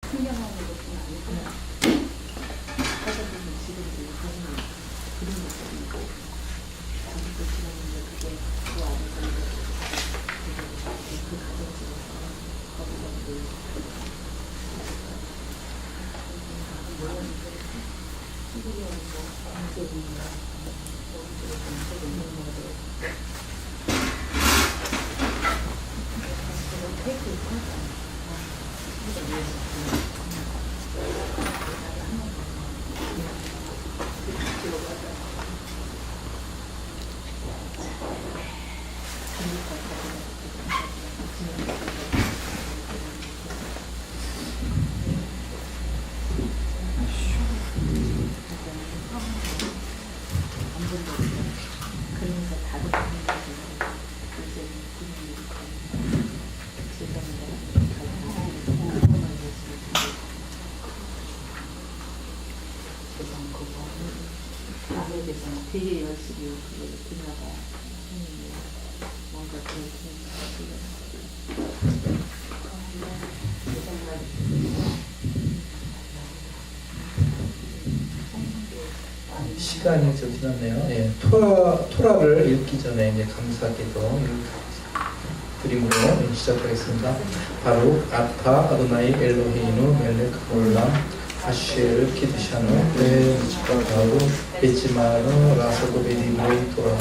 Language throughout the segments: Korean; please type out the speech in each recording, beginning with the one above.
풍경하는 것은 아니고 가족들은 지금 가슴이 그런 것도 있고 가족들 지나는데 그게 그 안에서 그 가정 속에서 거기서 시골이었고 언제부터 그러면서 다들 되게 열심히 그걸 듣나봐. 뭔가 그렇게 시간이 좀 지났네요. 예, 토라를 읽기 전에 이제 감사기도 그림으로 시작하겠습니다. 바로 아타 아도나이 엘로헤이누 멜렉 올람 아쉐르 키드샤누 베치카하고 베치마누 라사도 베디브레이 토라.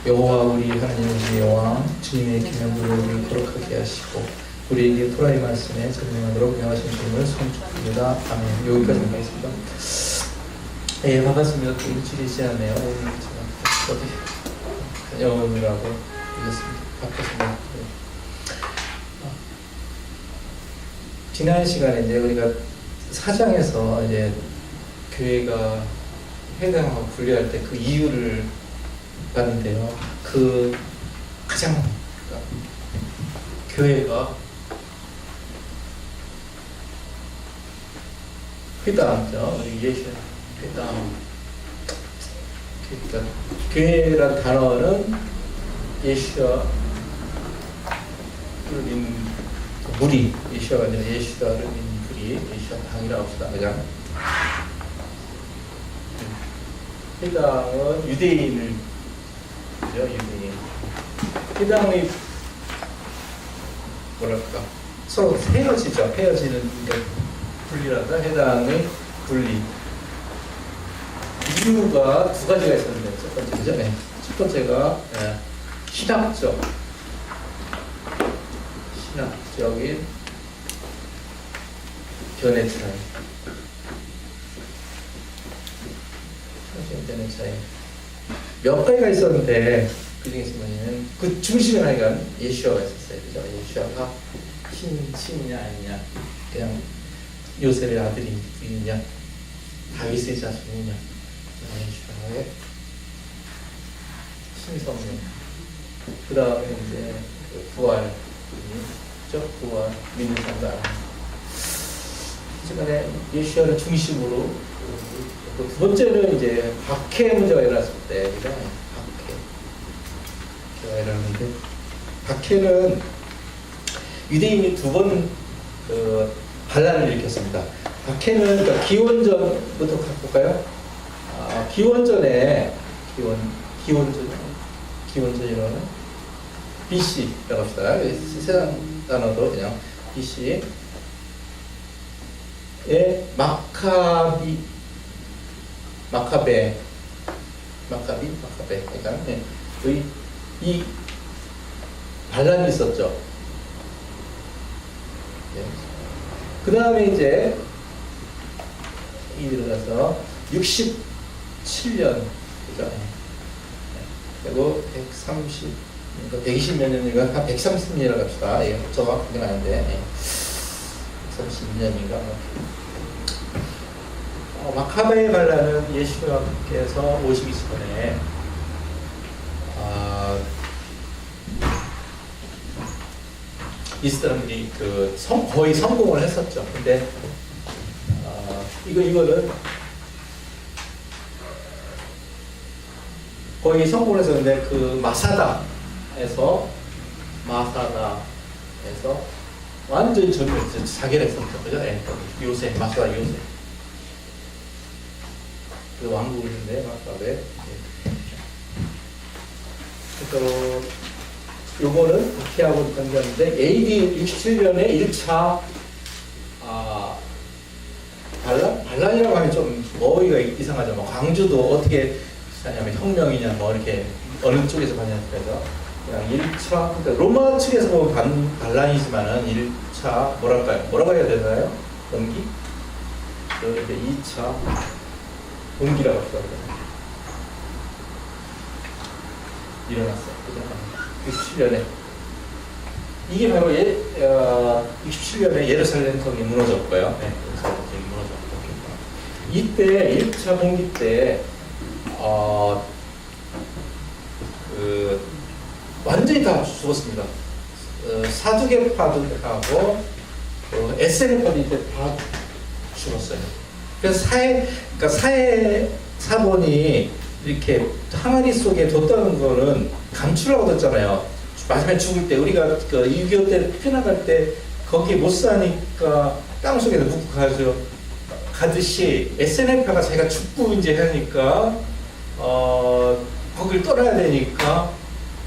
여호와 우리 하나님이신 여호와 주님의 기념으로 우리를 거룩하게 하시고 우리에게 토라의 말씀에 전능하도록 명하신 주님을 송축합니다. 아멘. 여기까지 하겠습니다. 예, 반갑습니다. 또 일주일이 지났네요. 오늘 제가 어디 영어라고 읽었습니다. 바꿨습니다. 지난 시간에 이제 우리가 사장에서 이제 교회가 회당하고 분리할 때 그 이유를 봤는데요. 그 가장 교회가 회당이죠. 예수 회당. 그러니까 교회란 단어는 예수가 뚫린 무리, 예수가 아니라 예수가 뚫린 무리, 예수가 당이라고 합시다. 그냥 회당은 유대인을 유대인. 회당이 뭐랄까 서로 헤어지죠. 헤어지는 그러니까 분리란다. 회당의 분리. 이유가 두 가지가 있었는데 첫 번째죠. 네. 첫 번째가 신학적인 견해 차이. 견해 차이. 몇 가지가 있었는데 그 중에서는 그 중심에 하나가 예수아가 있었어요. 그죠? 예수아가 신이냐 아니냐, 그냥 요셉의 아들이냐, 다윗의 자손이냐, 예수아의 신성령. 그 다음에 이제 부활, 부활, 믿는 사람. 시간에 예수아를 중심으로. 두 번째는 이제 박해 문제가 일어났을 때, 박해가 일어났는데, 박해는 유대인이 두 번 반란을 일으켰습니다. 박해는 그러니까 기원전부터 갖고 볼까요? 기원전이라는 BC라고 합시다. 세상 단어도 그냥 BC에 마카베. 그러니까 이 반란이 있었죠. 그 다음에 이제 이 들어가서 67년, 그죠? 그리고 120몇 년인가, 한 130년이라고 합시다. 정확하게 아는데 130년인가. 마카베의 반란은 예수님께서 오시기 전에 이 사람들이 거의 성공을 했었죠. 근데 이거는 거의 성공을 했었는데 그 마사다에서 완전히 자결했었죠. 그죠? 예. 요새, 마사 요새. 그 왕국인데, 마사베. 그래서, 요거는 바키하고 관계하는데, AD 67년에 1차, 반란이라고 하면 좀 어휘가 이상하죠. 뭐 광주도 어떻게 하냐면 혁명이냐, 뭐 이렇게 어느 쪽에서 봤냐 해서 그냥 1차, 그러니까 로마 측에서 보면 반란이지만은 1차, 뭐라고 해야 되나요? 동기? 이제 2차 동기라고 합시다. 일어났어요. 67년에. 이게 바로 67년에 예루살렘 성이 무너졌고요. 네, 예루살렘 성이 무너졌고. 이때 1차 봉기 때 완전히 다 죽었습니다. 사두개파도 하고 SNF도 이때 다 죽었어요. 그래서 사회 사본이 이렇게 항아리 속에 뒀다는 거는 감추라고 뒀잖아요. 마지막에 죽을 때 우리가 그 6.25 때 피난갈 때 거기 못 사니까 땅 속에서 묵고 가듯이 SNF가 자기가 죽고 이제 하니까 거길 떠나야 되니까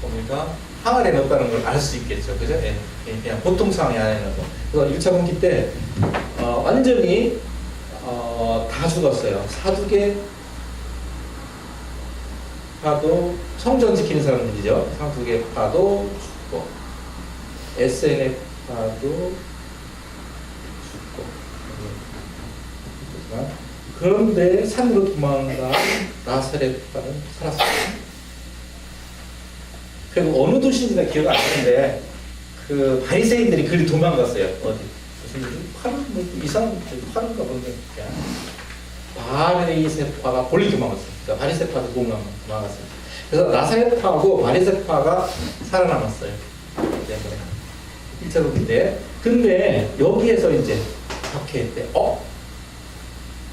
뭡니까? 항아리에 넣었다는 걸 알 수 있겠죠. 그죠? 예, 그냥 보통 상황이 아니라서. 그래서 1차 공기 때 완전히 다 죽었어요. 사두개 파도 성전 지키는 사람들이죠. 사두개 파도 죽고 SNF 파도 죽고. 그런데 산으로 도망가 나사렛 파는 살았어요. 그리고 어느 도시인지는 기억 안 나는데 그 바리새인들이 그리 도망갔어요. 어디? 무슨 파는 뭐 이상한 파는가 뭔가 바리새파가 볼리 도망갔어요. 그러니까 바리새파도 도망갔어요. 그래서 나사렛파하고 바리새파가 살아남았어요. 때문에 1차 독일때. 근데 여기에서 이제 박해했대.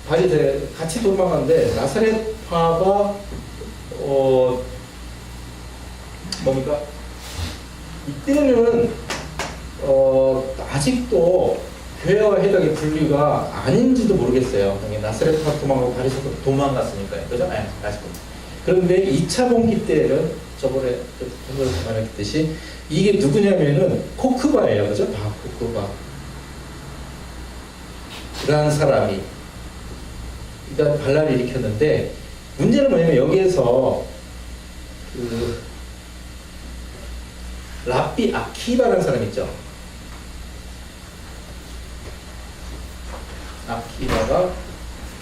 바리새 같이 도망갔는데 나사렛파가 뭡니까? 이때는 아직도 교회와 해당의 분리가 아닌지도 모르겠어요. 나사렛파 도망가고 바리새파 도망갔으니까요. 그죠? 네, 아직도. 그런데 2차 봉기 때는 저번에 말했듯이 이게 누구냐면은 코크바예요. 그죠? 코크바. 그런 사람이 일단 반란을 일으켰는데 문제는 뭐냐면 여기에서 그 랍비 아키바라는 사람 있죠. 아키바가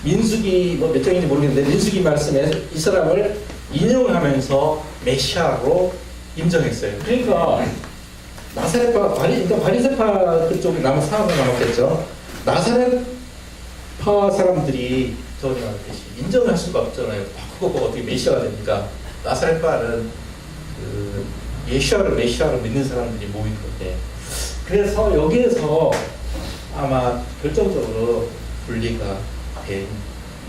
민수기 뭐 몇 장인지 모르겠는데 민수기 말씀에 이 사람을 인용하면서 메시아로 인정했어요. 그러니까 나사렛파 그러니까 바리새파 그쪽에 상황이 남았겠죠. 나사렛파 사람들이 전에 말했듯이 인정할 수가 없잖아요. 바꾸고 어떻게 메시아가 됩니까? 나사렛파는 그 메시아를 믿는 사람들이 모인 건데, 그래서 여기에서 아마 결정적으로 분리가 된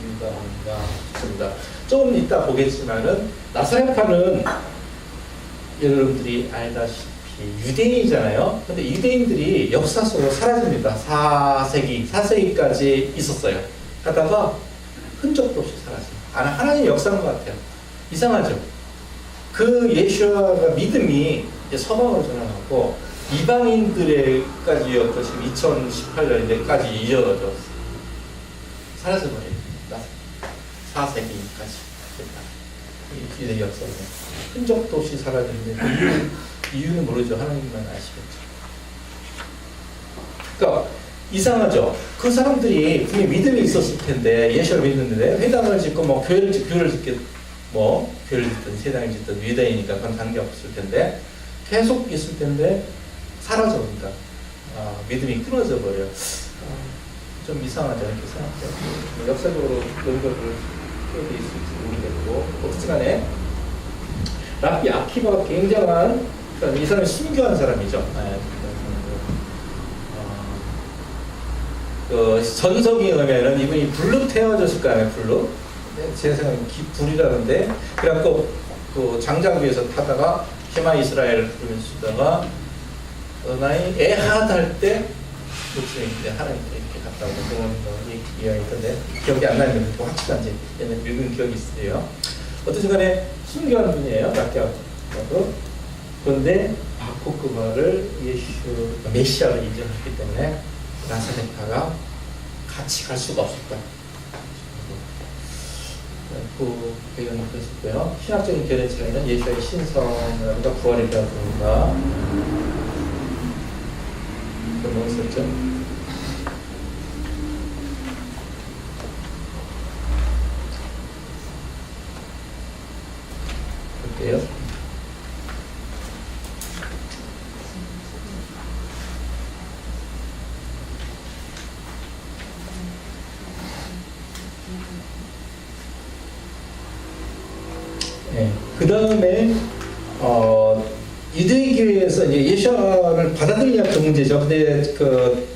이유가 아닌가 싶습니다. 좀 이따 보겠지만은 나사렛파는 여러분들이 알다시피 유대인이잖아요. 근데 유대인들이 역사 속으로 사라집니다. 4세기까지 있었어요. 하다가 흔적도 없이 사라집니다. 하나님의 역사인 것 같아요. 이상하죠? 그 예수와가 믿음이 이제 서방으로 전환하고 이방인들에까지였고 지금 2018년에까지 이어져 사라져버려요. 4세기까지 유대 역사는 흔적도 없이 사라지는데 이유는 모르죠. 하나님만 아시겠죠. 그러니까 이상하죠. 그 사람들이 분명히 믿음이 있었을 텐데 예수를 믿는데 회당을 짓고 뭐 교회를 짓든 세상을 짓든 유대이니까 그건 관계없을 텐데 계속 있을 텐데 사라져 버리니까 믿음이 끊어져 버려. 좀 이상하죠. 이렇게 생각해요. 역사적으로 연결을 표현되어 있을지 모르겠고 어쨌든 간에 랍비 아키바가 굉장한 이 사람이 순교한 사람이죠. 그 전성기에 의하면은 이분이 불로 태워졌을 거 아니에요. 불로. 제 생각엔 불이라는데 그래갖고 그 장자구에서 타다가 쉐마 이스라엘 그러면서 쓰다가 아도나이 에핫 할 때 목숨인데 하나님께 이렇게 갔다 오고 그런 이야기 있던데 기억이 안 나는데 또 확실한지 얘는 읽은 기억이 있어요. 어떤 간에 순교하는 분이에요. 낚여가도. 그런데 바코크 말을 메시아로 인정했기 때문에 나사렛파가 같이 갈 수가 없었다. 그 배경이 그랬었고요. 신학적인 결의 차이는 예수의 신성이라든가 부활이라든가 그런 거 있었죠. 볼게요. 네. 그 다음에 유대교회에서 이제 예수아를 받아들이냐는 문제죠. 근데 그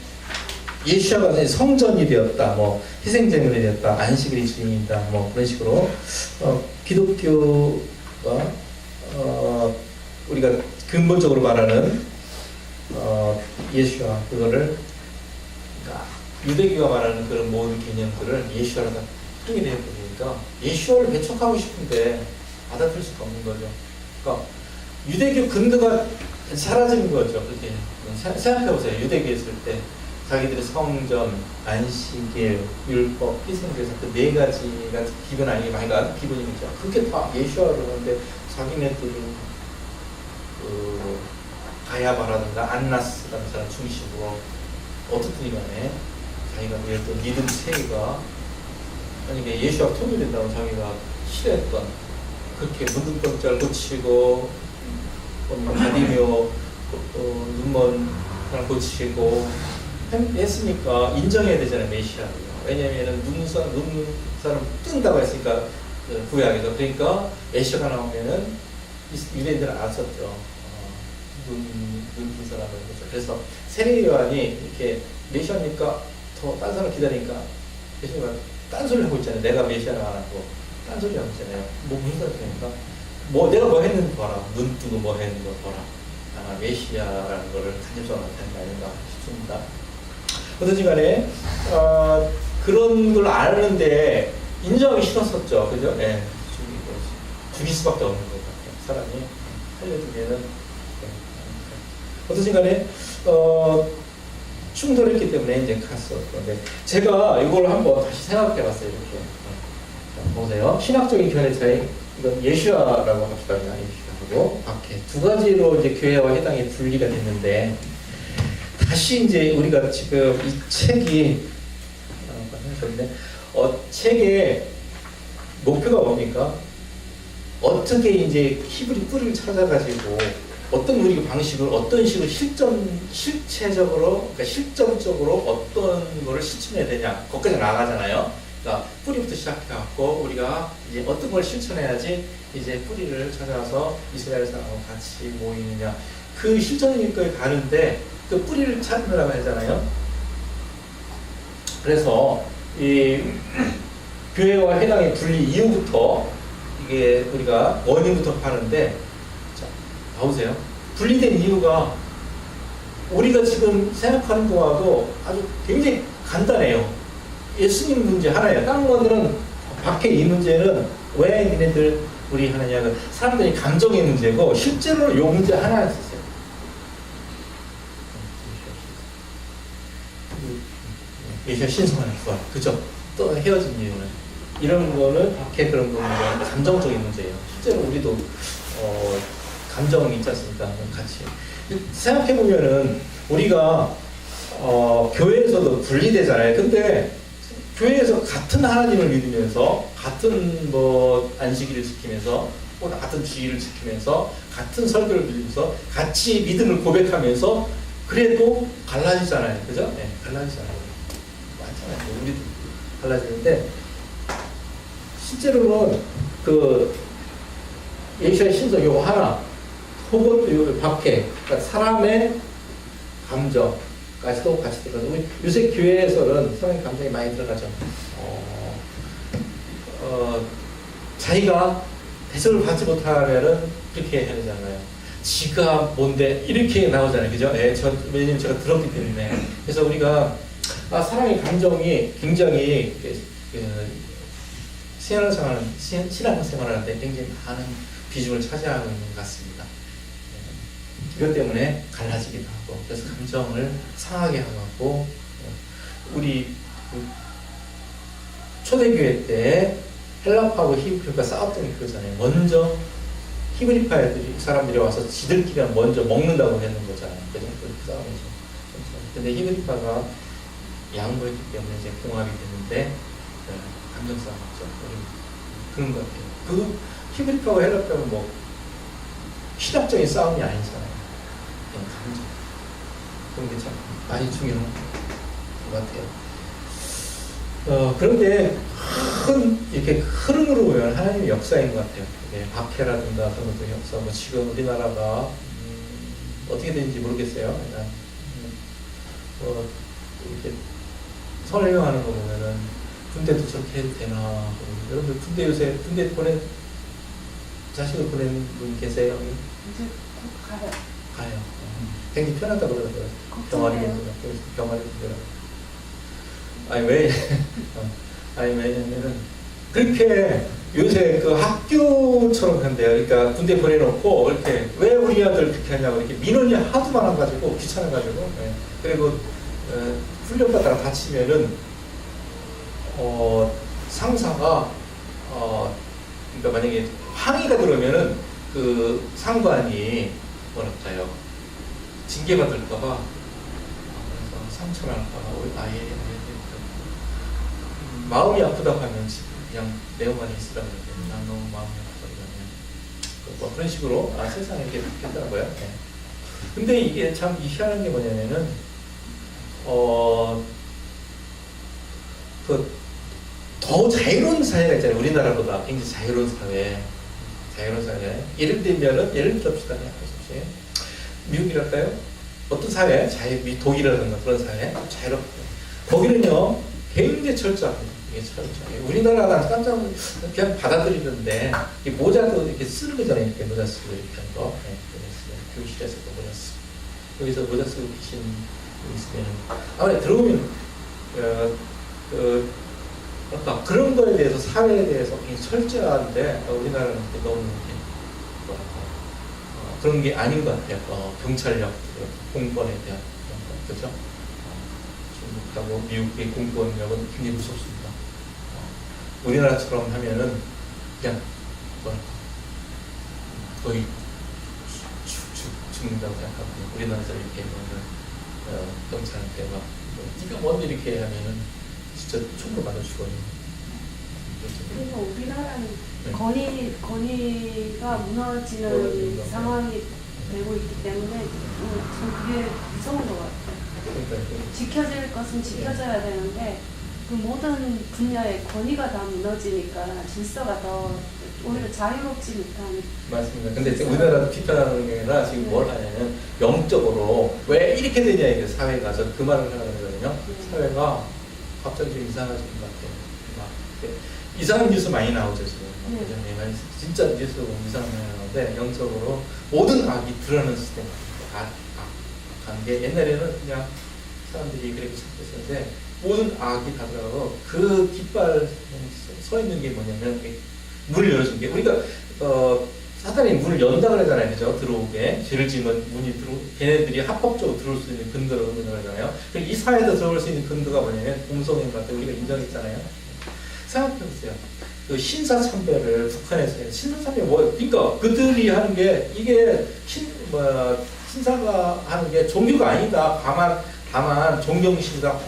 예수아가 성전이 되었다, 뭐 희생제물이 되었다, 안식일이 주인이다, 뭐 그런 식으로 기독교가 우리가 근본적으로 말하는 예수아 그거를 그러니까 유대교가 말하는 그런 모든 개념들을 예수아로 다 뚱이 되어 보니까 예수아를 배척하고 싶은데 받아들일 수가 없는 거죠. 그러니까 유대교 근거가 사라지는 거죠. 그렇게 생각해보세요. 유대교에 있을 때 자기들의 성전, 안식일, 율법, 희생제사 그 네 가지가 기본 아니고 하여간 기본이죠. 그게 다 예수아로 하는데 자기네들은 가야바라든가 안나스라는 사람 중심으로 어떻든 간에 자기가 또 믿음 세계가 만약에 예수아가 통일된다고 자기가 싫어했던 그렇게 문득병자를 고치고 가디며 눈먼 사람 고치고 했으니까 인정해야 되잖아요. 메시아를. 왜냐면은 눈 사람 뜬다고 했으니까 구약에서. 그러니까 메시아가 나오면은 유대인들은 알았었죠. 눈뜬 사람을. 그래서 세례 요한이 이렇게 메시아니까 더 딴 사람 기다리니까 메시아가 딴소리를 하고 있잖아요. 내가 메시아를 안 하고 딴소리 하고 있잖아요. 뭐 무슨 소리입니까? 뭐 내가 뭐 했는지 봐라. 눈 뜨고 뭐 했는 거 봐라. 아, 메시아라는 거를 간접적으로 나타낸 게 아닌가 싶습니다. 어떤지 간에 그런 걸 아는데 인정하기 싫었었죠. 그죠? 네. 죽일 수밖에 없는 것 같아요. 사람이 살려주면은. 어떤지 간에 충돌했기 때문에 이제 갔었는데 제가 이걸 한번 다시 생각해 봤어요. 이렇게. 보세요. 신학적인 견해 차이, 이건 예수아라고 합시다. 예수아하고 밖에 두 가지로 이제 교회와 해당이 분리가 됐는데, 다시 이제 우리가 지금 이 책이, 책의 목표가 뭡니까? 어떻게 이제 히브리 뿌리를 찾아가지고 어떤 우리 방식을 어떤 식으로 실체적으로, 그러니까 실정적으로 어떤 거를 실천해야 되냐, 거기까지 나가잖아요. 그러니까 뿌리부터 시작해갖고 우리가 이제 어떤 걸 실천해야지 이제 뿌리를 찾아서 이스라엘 사람하고 같이 모이느냐, 그 실천적인 거에 가는데 그 뿌리를 찾으라고 하잖아요. 그래서 이 교회와 해당의 분리 이후부터 이게 우리가 원인부터 파는데, 자, 봐보세요. 분리된 이유가 우리가 지금 생각하는 거와도 아주 굉장히 간단해요. 예수님 문제 하나예요. 다른 것들은 밖에 이 문제는 왜 니네들 우리 하느냐, 사람들이 감정의 문제고 실제로는 이 문제 하나 있었어요. 예수의 신성한 부활, 그죠? 또 헤어진 이유는 이런 거는 밖에 그런 거는 감정적인 문제예요. 실제로 우리도 감정이 있지 않습니까? 같이 생각해 보면은 우리가 교회에서도 분리되잖아요. 근데 교회에서 같은 하나님을 믿으면서 같은 뭐 안식일을 지키면서 또 같은 주의를 지키면서 같은 설교를 들으면서 같이 믿음을 고백하면서 그래도 갈라지잖아요. 그죠? 네, 갈라지잖아요. 많잖아요. 우리도 갈라지는데 실제로는 그 예수의 신성 요거 하나 혹은 요 밖에, 그러니까 사람의 감정까지도 같이 들어가죠. 우리 요새 교회에서는 사람의 감정이 많이 들어가죠. 자기가 대접을 받지 못하면은 그렇게 해야 되잖아요. 지가 뭔데 이렇게 나오잖아요, 그죠? 예, 왜냐면 제가 들었기 때문에. 그래서 우리가 사랑의 감정이 굉장히 신앙생활을 하는데 굉장히 많은 비중을 차지하고 있는 것 같습니다. 이것 때문에 갈라지기도 하고, 그래서 감정을 상하게 하고, 우리 초대교회 때 헬라파하고 히브리파가 싸웠던 게 그거잖아요. 먼저 히브리파 사람들이 와서 지들끼리 먼저 먹는다고 했는 거잖아요. 그죠? 그렇게 싸우면서. 근데 히브리파가 양보했기 때문에 이제 봉합이 됐는데, 감정 싸움이죠. 그런 것 같아요. 그 히브리파와 헬라파는 뭐 신학적인 싸움이 아니잖아요. 그냥 감정. 그런 게 참 많이 중요한 것 같아요. 그런데 이렇게 흐름으로 보면 하나님의 역사인 것 같아요. 박해라든가 그런 것도 역사, 뭐 지금 우리나라가 어떻게 되는지 모르겠어요. 이렇게 설명하는 거 보면은 군대도 저렇게 해도 되나? 여러분들 군대 요새 군대 자식을 보낸 분 계세요? 이제 곧 가요. 가요. 굉장히 편하다고 그러더라고요. 병아리 군대라고. 아니 왜? 아니 왜냐면은 그렇게 요새 그 학교처럼 한대요. 그러니까 군대 보내놓고 이렇게 왜 우리 아들 그렇게 하냐고 이렇게 민원이 하도 많아가지고 귀찮아가지고 그리고 훈련받다가 다치면은 상사가 그러니까 만약에 항의가 들어오면은 그 상관이 뭐랄까요 징계받을까봐 그래서 상처날까봐 우리 아예 마음이 아프다고 하면 그냥 내용만 있으라고 그러는데 난 너무 마음이 아프다고 하면 뭐 그런 식으로 세상에 이렇게 바뀌었더라고요. 네. 근데 이게 참 희한한 게 뭐냐면은 더 자유로운 사회가 있잖아요. 우리나라보다 굉장히 자유로운 사회. 예를 들읍시다. 미국이랄까요? 어떤 사회? 독일이라든가 그런 사회? 자유롭고. 거기는요, 굉장히 철저합니다. 우리나라는 깜짝 그냥 받아들이는데, 이 모자도 이렇게 쓰는 거잖아요. 이렇게 모자 쓰고 이렇게 한 거. 네, 교실에서도 모자 쓰고. 여기서 모자 쓰고 계신 분 있으면, 아무래도 들어오면, 그런 거에 대해서 사회에 대해서 굉장히 철저한데 우리나라는 너무 그런 게 아닌 것 같아요. 경찰력, 공권에 대한 그런 거, 그죠? 중국하고 미국의 공권력은 굉장히 무섭습니다. 우리나라처럼 하면은 그냥 거의 죽는다고 생각하고 우리나라처럼 이렇게 경찰한테 막 네가 뭔데 이렇게 하면은 진짜 총으로 맞아 죽어요. 그래서 우리나라는 권위가 무너지는 상황이 되고 있기 때문에 전 그게 무서운 것 같아요. 지켜질 것은 지켜져야 되는데 그 모든 분야의 권위가 다 무너지니까 질서가 더 오히려 자유롭지 못한. 맞습니다. 근데 우리나라 비판하는 게 아니라 지금 뭘 하냐면 영적으로 왜 이렇게 되냐 이게 사회가 저 그 말을 하는 거거든요. 사회가 갑자기 좀 이상해진 것 같아요. 이상한 뉴스 많이 나오죠 지금. 진짜 뉴스 이상한 많이 나오는데 영적으로 모든 악이 드러나는 시스템. 악한 게 옛날에는 그냥 사람들이 그렇게 생각했었는데 모든 악이 다 들어가고 그 깃발 서 있는 게 뭐냐면 문을 열어준 게 우리가 사단이 문을 연다 그러잖아요, 그죠? 들어오게 죄를 지으면 문이 걔네들이 합법적으로 들어올 수 있는 근거를 얻는다 그러잖아요. 이 사회에서 들어올 수 있는 근거가 뭐냐면 공성인 것 같아요. 우리가 인정했잖아요. 생각해보세요. 그 신사참배를 북한에서 해요. 신사참배 그러니까 그들이 하는 게 이게 신사가 하는 게 종교가 아니다. 다만 존경심과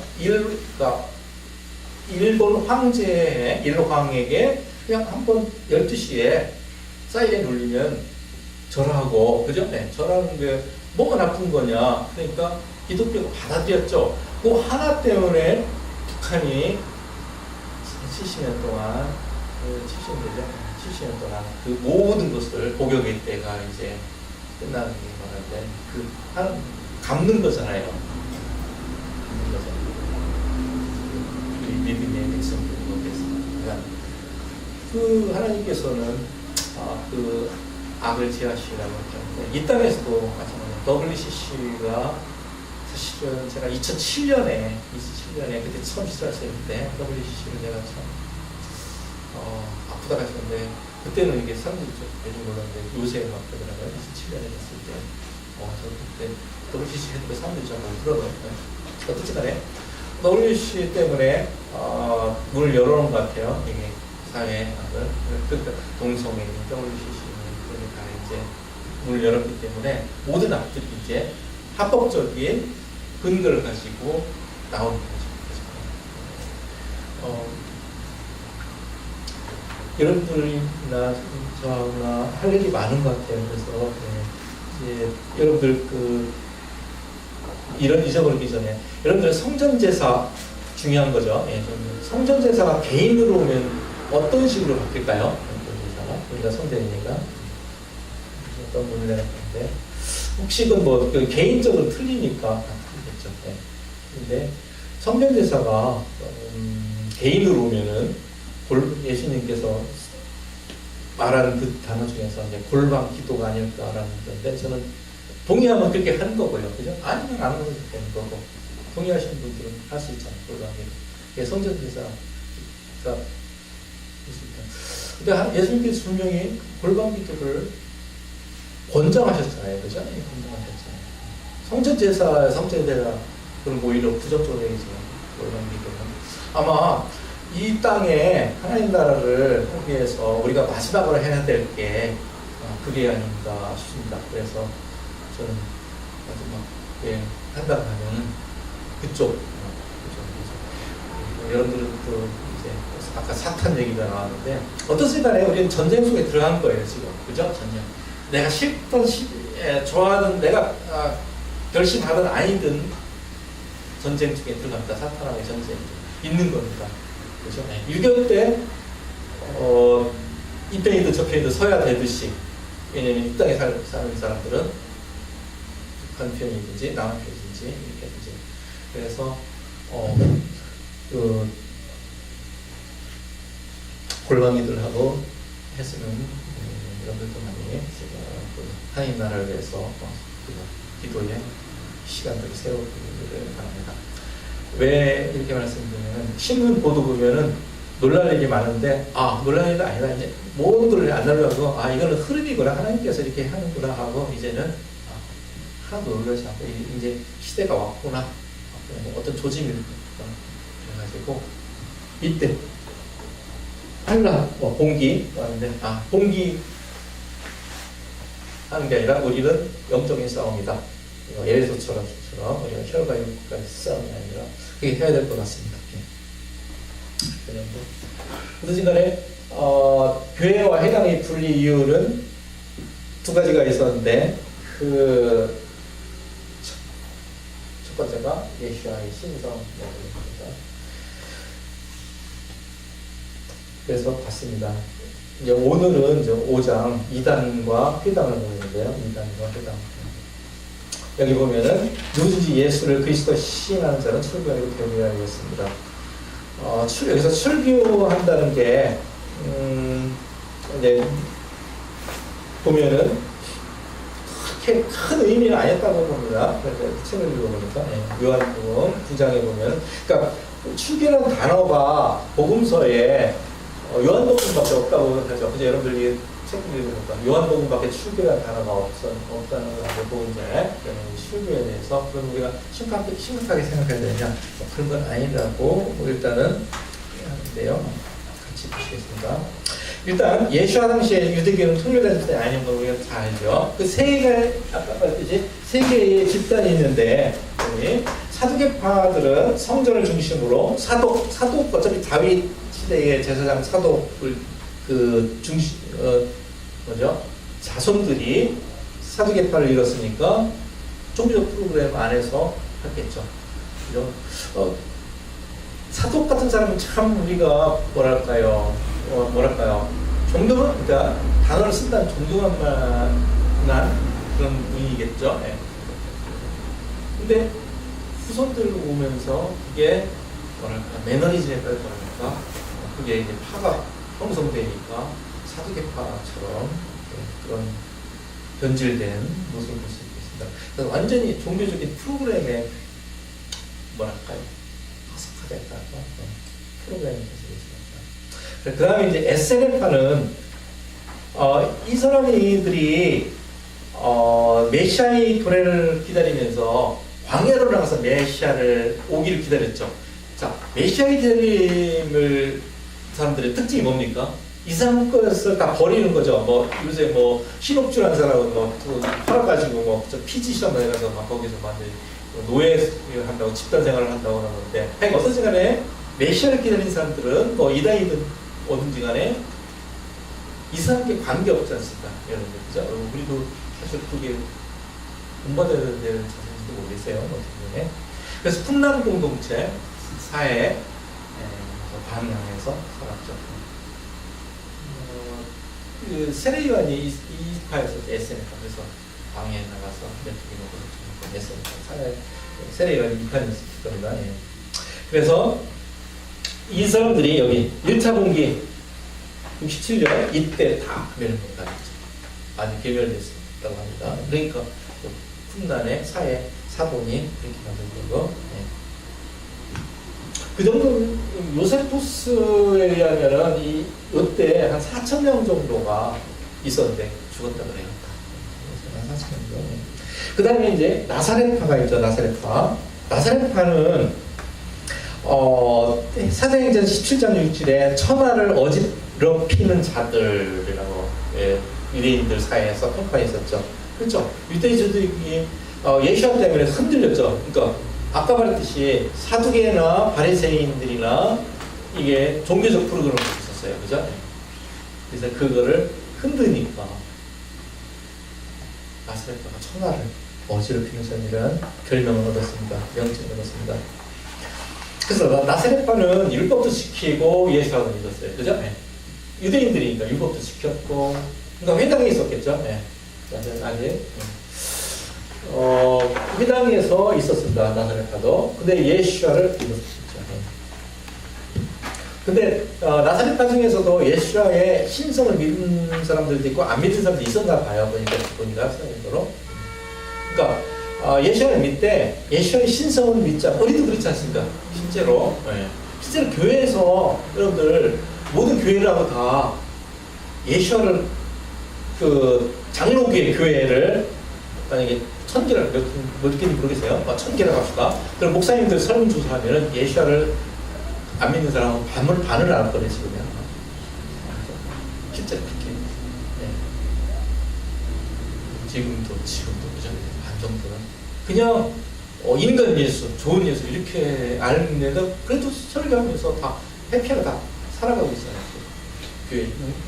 일본 황제의 일왕에게 그냥 한번 12시에 사이렌 울리면 절하고, 그죠? 네, 절하는 게 뭐가 나쁜 거냐. 그러니까 기독교가 받아들였죠. 그 하나 때문에 북한이 70년 동안, 70년 동안 그 모든 것을 복역의 때가 이제 끝나는 게 말하는데, 하나 갚는 거잖아요. 갚는 거잖아요. 우리 믿음의 백성들에 대해서. 그 하나님께서는 악을 제하시라고 했죠. 이 땅에서도 마찬가지로 WCC가 사실은 제가 2007년에 그때 처음 시작했을 때 WCC를 제가 참 아프다가 했는데 그때는 이게 사람들이 좀 요즘 몰랐는데 요새 막 그러더라고요. 2007년에 했을 때 저 그때 WCC 했는데 사람들이 좀 울더라고요. 어쨌든 간에 WCC 때문에 문을 열어놓은 것 같아요. 이게 사회에 그러니까 동성애 WCC 그러니까 이제 문을 열었기 때문에 모든 악들이 이제 합법적인 근거를 가지고 나오는 거죠. 여러분들이나 저나 할 일이 많은 것 같아요. 그래서 이제 여러분들 이런 잊어버리기 전에 여러분들 성전제사 중요한 거죠. 예, 성전제사가 개인으로 오면 어떤 식으로 바뀔까요? 성전제사가 우리가 성전이니까 어떤 문을 내놨는데 혹시 그건 개인적으로 틀리니까 틀리겠죠. 네. 근데 성전제사가 개인으로 오면은 예수님께서 말하는 그 단어 중에서 이제 골방 기도가 아닐까라는 건데 저는 동의하면 그렇게 하는 거고요. 그죠? 아니면 안 하면 되는 거고. 동의하시는 분들은 할 수 있잖아요. 골방 기도. 성전제사가 있습니다. 근데 예수님께서 분명히 골방 기도를 권장하셨잖아요. 그죠? 권장하셨잖아요. 성전제사, 그럼 오히려 부정적으로 얘기죠. 골방 기도는. 아마 이 땅에 하나님 나라를 하기 위해서 우리가 마지막으로 해야 될 게 그게 아닌가 싶습니다. 그래서 저는 마지막에 한다고 하면 그쪽 여러분들은 또 이제 아까 사탄 얘기가 나왔는데 어떻든 간에 우리는 전쟁 속에 들어간 거예요 지금. 그죠? 전쟁. 내가 싫든 좋아하든 내가 결심하든 아니든 전쟁 속에 들어갑니다. 사탄하고의 전쟁 있는 겁니다. 그죠? 6.25 때, 이 편이든 저 편이든 서야 되듯이, 왜냐면 이 땅에 사는 사람들은 북한 편이든지 남한 편이든지 이렇게 되지. 그래서, 골방이들하고 했으면, 여러분들도 많이 하나님 나라를 위해서 기도에 시간들을 세우기를 바랍니다. 왜 이렇게 말씀드리냐면 신문 보도 보면은 놀랄 일이 많은데 놀랄 일이 아니라 이제 모두를 안 놀라고 이거는 흐름이구나 하나님께서 이렇게 하는구나 하고 이제는 하나도 놀라지 않고 이제 시대가 왔구나 어떤 조짐이 그래가지고 이때 봉기 왔는데 봉기 하는 게 아니라 우리는 영적인 싸움이다. 예수처럼 우리가 혈과 육과의 싸움이 아니라 그게 해야 될 것 같습니다. 어쨌든 간에 교회와 해당의 분리 이유는 두 가지가 있었는데 첫 번째가 예수와의 신성입니다. 그래서 봤습니다. 이제 오늘은 5장 2단과 회당을 보는데요. 2단과 회당. 여기 보면은 누구든지 예수를 그리스도 시인하는 자는 출교하고 되어야겠습니다. 여기서 출교한다는 게 이제 보면은 그렇게 큰 의미는 아니었다고 봅니다. 책을 읽어보니까 요한복음 9장에 보면, 그러니까 출교라는 단어가 복음서에 요한복음밖에 없다고 하죠. 그죠? 여러분들이 책을 읽어보니까 요한복음밖에 출교라는 단어가 없다는 걸 보는데 출교에 대해서 그럼 우리가 심각하게 생각해야 되냐? 그런 건 아니라고 일단은 하는데요. 같이 보시겠습니다. 일단 예수와 당시에 유대교는 통일된 때 아닌 걸 우리가 다 알죠. 아까 말했듯이 세 개의 집단이 있는데 사두개파들은 성전을 중심으로 사독 어차피 다윗 시대의 제사장 사독을 자손들이 사두개파를 이뤘으니까 종교적 프로그램 안에서 했겠죠. 사독 같은 사람은 참 우리가 뭐랄까요? 존경은, 그러니까 단어를 쓴다는 존경한 만한 그런 분이겠죠. 근데 후손들 오면서 그게 매너리즘에 따라서 그게 이제 파가 형성되니까 사두개파처럼 그런 변질된 모습을 볼 수 있겠습니다. 그래서 완전히 종교적인 프로그램에 뭐랄까요? 하석화됐다. 프로그램이 되어 있습니다. 그 다음에 이제 SNF파는 이 사람들이 메시아의 도래를 기다리면서 광야로 나가서 메시아를 오기를 기다렸죠. 자, 메시아의 기다림을 사람들의 특징이 뭡니까? 이상 것을 다 버리는 거죠. 뭐 요새 뭐 신옥주라는 사람은 뭐 팔아가지고 뭐저 피지션에 가서 막 거기서 만든 노예 한다고 집단 생활을 한다고 하는데, 어떤지 간에 메시아를 기다리는 사람들은 뭐 이다이든 어딘지 간에 이상하게 관계 없지 않습니까? 여러분, 그죠? 우리도 사실 그게 공부받아야 되는 데는 자세히도 모르겠어요. 어떻게 보면. 그래서 풍랑 공동체 사회 방향에서 살았죠. 그 세례요한이 이파에서 SNF파, 그래서 방에 나가서 메뚜기 먹고 SNF파 사회 세례요한이 이파였을 겁니다. 예. 그래서 이 사람들이 여기 1차 분기 67년 이때 다 멸망당했죠. 아주 괴멸됐다고 합니다. 그러니까 풍란의 사회 사본이 그렇게 만든 거고. 예. 그 정도 요세푸스에 의하면은 이때 한 4,000명 정도가 있었는데 죽었다 그래요. 한 4,000명 정도. 그 다음에 이제 나사렛파가 있죠. 나사렛파는 사도행전 17장 6절에 천하를 어지럽히는 자들이라고 유대인들 사이에서 평판이 있었죠. 그렇죠. 유대인들이 예수와 때문에 흔들렸죠. 그러니까 아까 말했듯이 사두개나 바리새인들이나 이게 종교적 프로그램을 있었어요. 그죠? 그래서 그거를 흔드니까 나사렛파가 천하를 어지럽히는 자들이라는 별명을 얻었습니다. 명칭을 얻었습니다. 그래서 나사렛파는 율법도 지키고 예수하고 믿었어요. 그죠? 네. 유대인들이니까 율법도 지켰고, 그러니까 회당에 있었겠죠? 네. 아직. 회당에서 있었습니다. 나사렛파도. 근데 예수아를 믿었었죠. 근데 나사렛파 중에서도 예수아의 신성을 믿는 사람들도 있고 안 믿는 사람도 있었나 봐요. 보니까 사람들로. 그러니까 예수아를 믿되 예수아의 신성을 믿자. 우리도 그렇지 않습니까? 실제로. 네. 실제로 교회에서 여러분들 모든 교회라고 다 예수아를 그 장로교회 교회를 만약에 1,000개를 몇 개인지 모르겠어요. 1,000개라고 합시다. 그럼 목사님들 설문조사하면 예수아를 안 믿는 사람은 반을 안 거네, 지금. 실제로 그렇게. 네. 지금도, 그죠? 반 정도는. 그냥, 인간 예수, 좋은 예수, 이렇게 알는데도 그래도 설교하면서 다 해피하게 다 살아가고 있어요. 교회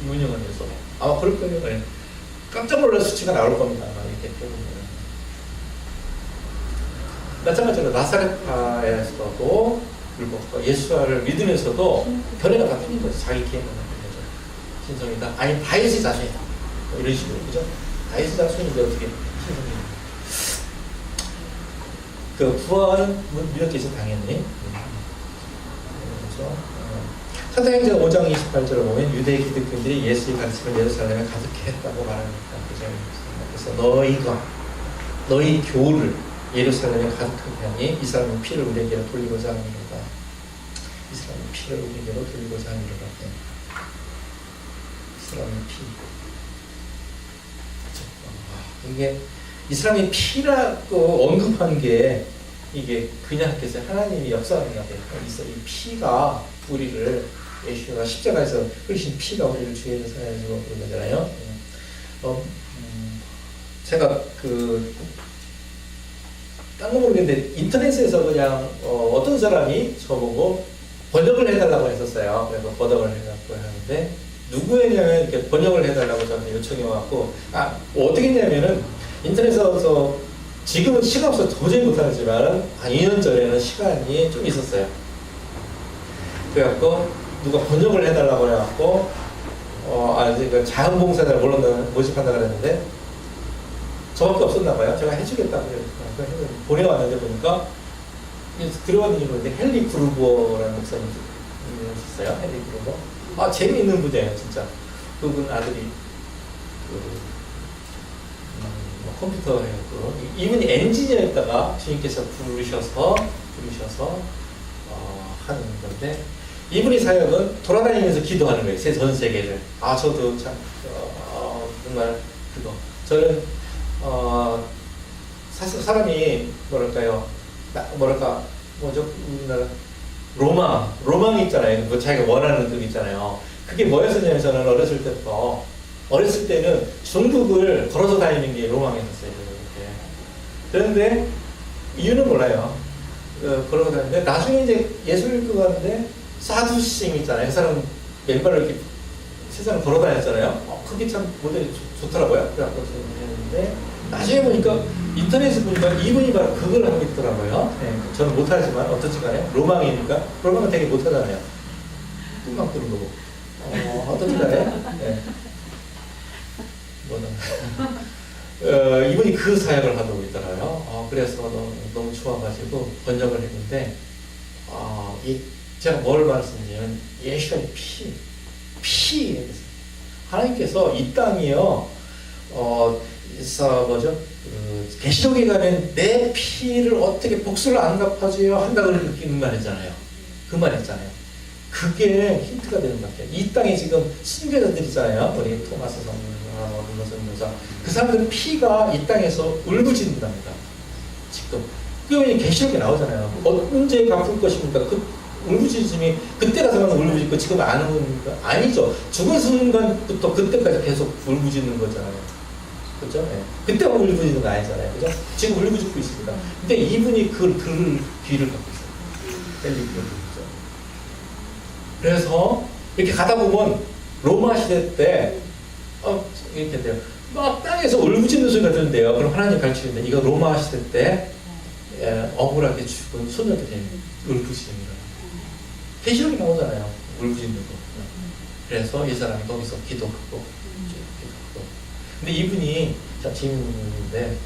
운영하면서. 아마 그럴 거예요. 네. 깜짝 놀랄 수치가 나올 겁니다. 아마 이렇게 보면. 마찬가지로 나사렛파에서도 율법과 예수아를 믿으면서도 견해가 다 틀린 거죠. 자기 기회만 하는 거죠. 신성이다. 아니 다윗의 자손이다. 뭐 이런 식으로. 그죠? 다윗의 자손인데 어떻게 신성이다. 그 부활은 믿었겠죠. 당연히. 그렇죠? 사도행전 5장 28절을 보면 유대 기독교인들이 예수의 가르침을 예루살렘에 가득했다고 말합니다. 그래서 너희 교를 예루살렘에 가득하게 하니 이 사람의 피를 우리에게로 돌리고자 하느니라. 이 사람의 피를 우리에게로 돌리고자 하느니라. 이 사람의 피. 그렇죠. 이게 이 사람의 피라고 언급한 게 이게 그냥 했겠어요. 하나님이 역사하는 게 있어. 이 피가 우리를 예수가 십자가에서 흘리신 피가 우리를 주의 사랑해주고 그런 거잖아요. 제가 딴 거 모르겠는데 인터넷에서 그냥 어떤 사람이 저보고 번역을 해달라고 했었어요. 그래서 번역을 해갖고 하는데 누구였냐면 이렇게 번역을 해달라고 저한테 요청이 와갖고 어떻게 했냐면은 인터넷에서 지금은 시간 없어서 도저히 못하지만 한 2년 전에는 시간이 좀 있었어요. 그래갖고 누가 번역을 해달라고 해갖고 그 자원봉사자를 모집한다 그랬는데 저밖에 없었나 봐요. 제가 해주겠다고 보내왔는데 보니까 들어왔는지 모르는데 헨리 그루버라는 목사님이 있었어요. 헨리 그루버. 재미있는 분이에요, 진짜. 그분 아들이 컴퓨터 해갖고 이분이 엔지니어였다가 주님께서 부르셔서 하는 건데 이분이 사역은 돌아다니면서 기도하는 거예요. 전 세계를. 저도 참 정말 그거 저는 사실 사람이 뭐랄까 뭐죠 우리나라 로망이 있잖아요. 뭐 자기가 원하는 것 있잖아요. 그게 뭐였었냐면 저는 어렸을 때는 중국을 걸어서 다니는 게 로망이었어요. 이렇게. 그런데 이유는 몰라요. 걸어서 다니는데 나중에 이제 예술교 가는데 사두싱 있잖아요. 그 사람 맨발로 이렇게 세상을 걸어 다녔잖아요. 그게 참 모델이 좋더라고요. 그래갖고 했는데 나중에 보니까 인터넷에 보니까 이분이 바로 그걸 하고 있더라고요. 네, 저는 못하지만 어떻지 간에 로망이니까 로망은 되게 못하잖아요. 꿈만 꾸는 거고 어떻지 간에 네. 이분이 그 사역을 하고 있더라고요. 그래서 너무 좋아가지고 번역을 했는데 제가 뭘 말씀드리냐면 예수의 피 하나님께서 이 땅이요 계시록에 가면 내 피를 어떻게 복수를 안 갚아줘야 한다고 느끼는 말이잖아요. 그 말이잖아요. 그게 힌트가 되는 것 같아요. 이 땅에 지금 신교자들 있잖아요. 우리 토마스 선교사 그 사람들은 피가 이 땅에서 울부짖는답니다. 지금 그 계시록에 나오잖아요. 언제 갚을 것입니까? 그 울부짖음이 그때 가서만 울부짖고 지금 안 오니까 아니죠. 죽은 순간부터 그때까지 계속 울부짖는 거잖아요. 그죠? 네. 그때 울부짖는 거 아니잖아요. 그죠? 지금 울부짖고 있습니다. 근데 이분이 그 들을 귀를 갖고 있어요. 그래서 이렇게 가다 보면 로마 시대 때 이렇게 돼요. 막 땅에서 울부짖는 소리가 들린대요. 그럼 하나님 가르치는데 이거 로마 시대 때 억울하게 죽은 소녀들이 울부짖는 거예요. 계시록이 나오잖아요. 울부짖는 거. 그래서 이 사람이 거기서 기도하고 근데 이분이 참 재밌는데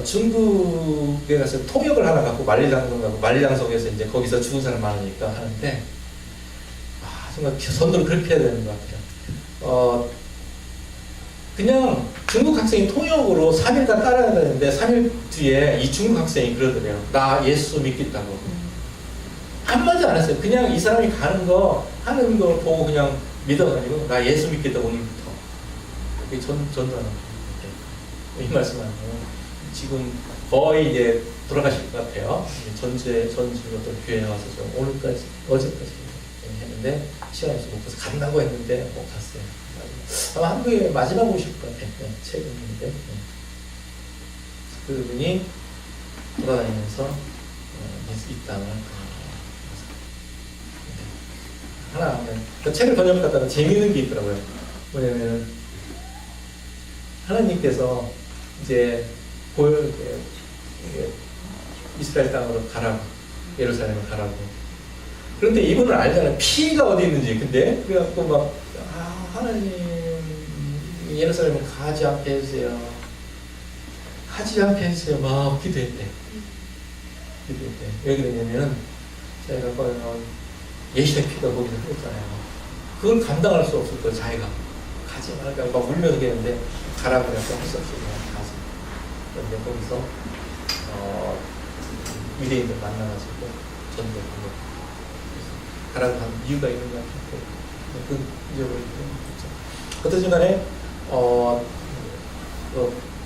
중국에 가서 통역을 하나 갖고 만리장성에서 이제 거기서 죽은 사람 많으니까 하는데 정말 선도를 그렇게 해야 되는 것 같아요. 그냥 중국 학생이 통역으로 3일간 따라야 되는데 3일 뒤에 이 중국 학생이 그러더래요. 나 예수 믿겠다고. 한마디 안 했어요. 그냥 이 사람이 가는 거 하는 걸 보고 그냥 믿어가지고 나 예수 믿겠다고 오늘부터. 그게 전도하는 거예요. 이 말씀하면 지금 거의 이제 돌아가실 것 같아요. 전주로 또 교회에 와서 좀 오늘까지 어제까지 했는데 시간이 좀 없어서 간다고 했는데 못 갔어요. 아마 한국에 마지막 오실 것 같아요. 최근인데 그분이 돌아다니면서 이 땅을 하나 그 책을 번역하다가 재미있는 게 있더라고요. 뭐냐면 하나님께서 이제 이스라엘 땅으로 가라고 예루살렘을 가라고. 그런데 이분은 알잖아요. 피가 어디 있는지. 근데 그래갖고 막 하나님 예루살렘을 가지 않게 해주세요. 가지 않게 해주세요. 막 기도했대. 왜 그러냐면 제가 예수의 피가 거기서 흘렀잖아요. 그걸 감당할 수 없을 거예요. 자기가 가지 말라고 막 울면서 했는데 가라고 해서 할 수 없이 그냥 가서. 그런데 거기서 유대인들 만나가지고 전도하고 가라고 한 이유가 있는 것 같고 그 잊어버리고 어떤 간에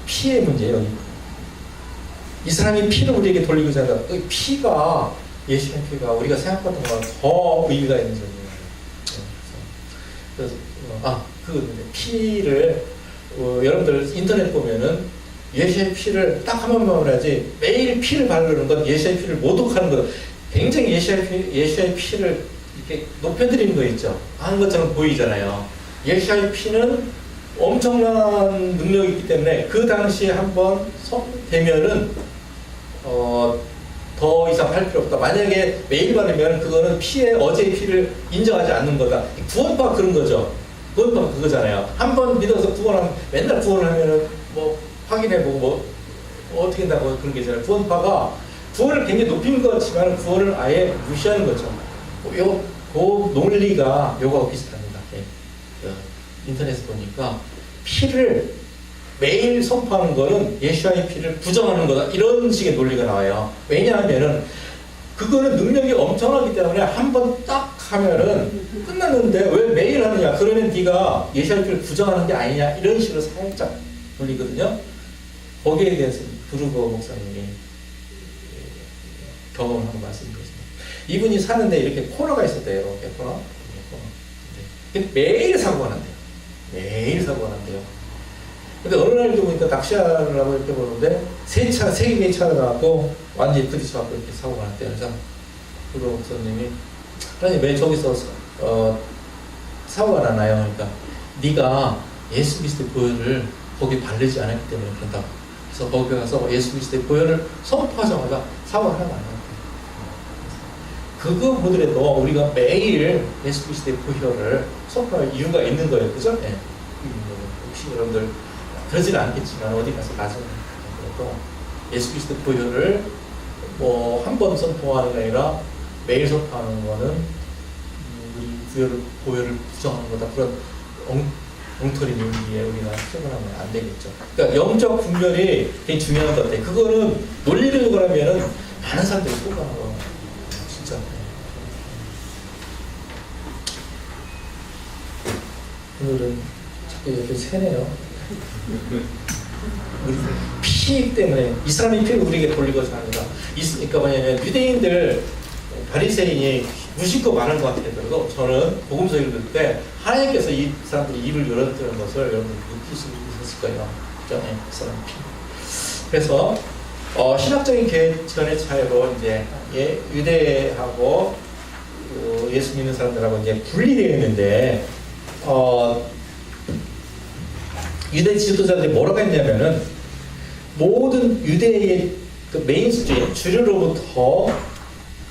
피의 문제예요. 이 사람이 피를 우리에게 돌리고자 한다. 그 피가 예수의 피가 우리가 생각했던 것보다 더 의미가 있는 점이에요. 그래서 그건데 피를 여러분들 인터넷 보면은 예수의 피를 딱 한 번만 해야지 매일 피를 바르는 건 예수의 피를 모독하는 거 굉장히 예수의 피를 이렇게 높여드리는 거 있죠. 하는 것처럼 보이잖아요. 예수의 피는 엄청난 능력이 있기 때문에 그 당시에 한번 되면은 더 이상 할 필요 없다. 만약에 매일 바르면 그거는 어제의 피를 인정하지 않는 거다. 구원파 그런 거죠. 구원파 그거잖아요. 한 번 믿어서 구원하면 맨날 구원을 하면은 뭐 확인해보고 뭐 어떻게 된다고 그런 게 있잖아요. 구원파가 구원을 굉장히 높인 것 같지만 구원을 아예 무시하는 거죠. 그 논리가 요거하고 비슷합니다. 인터넷에 보니까 피를 매일 선포하는 거는 예수와의 피를 부정하는 거다. 이런 식의 논리가 나와요. 왜냐하면은 그거는 능력이 엄청나기 때문에 한 번 딱 하면은 끝났는데 왜 매일 하느냐? 그러면 네가 예수와의 피를 부정하는 게 아니냐? 이런 식으로 살짝 논리거든요. 거기에 대해서 두르거 목사님이 경험하는 말씀이거든요. 이분이 사는데 이렇게 코너가 있었대요. 이렇게 코너. 매일 사고가 난대요. 매일 사고가 난대요. 근데 어느 날도 보니까 낚시하려고 이렇게 보는데 세 개의 차가 나왔고 완전히 부딪혀갖고 이렇게 사고가 났대요. 그래서 그 목사님이 아니 왜 저기서 사고가 나나요? 그러니까 네가 예수 그리스도의 보혈을 거기 바르지 않았기 때문에 그런다. 그래서 거기 가서 예수 그리스도의 보혈을 선포하자마자 사고가 하나가 안 났대요. 그거 보더라도 우리가 매일 예수 그리스도의 보혈을 선포할 이유가 있는 거예요. 그죠? 네. 혹시 여러분들 그러지는 않겠지만 어디 가서 나중에 그래도 예수 그리스도 보혈을 뭐 한 번 선포하는 게 아니라 매일 선포하는 거는 우리 보혈을 부정하는 거다. 그런 엉터리 논리에 우리가 생각하면 안 되겠죠. 그러니까 영적 분별이 되게 중요한 것 같아요. 그거는 논리를 그러면은 많은 사람들이 속아요. 진짜. 오늘은 자꾸 이렇게 새네요. 우리 피 때문에 이 사람의 피를 우리에게 돌린 것이 아니라 그러니까 뭐냐면 유대인들 바리새인이 무심코 많은 것 같아도 저는 복음서 읽을 때 하나님께서 이 사람들이 입을 열어드는 것을 여러분 느낄 수 있었을 거예요. 그죠? 네, 이 사람 피. 그래서 신학적인 개천의 차이로 이제 유대하고 예수 믿는 사람들하고 이제 분리되어 있는데 유대 지도자들이 뭐라고 했냐면은 모든 유대의 그 메인스트림 주류로부터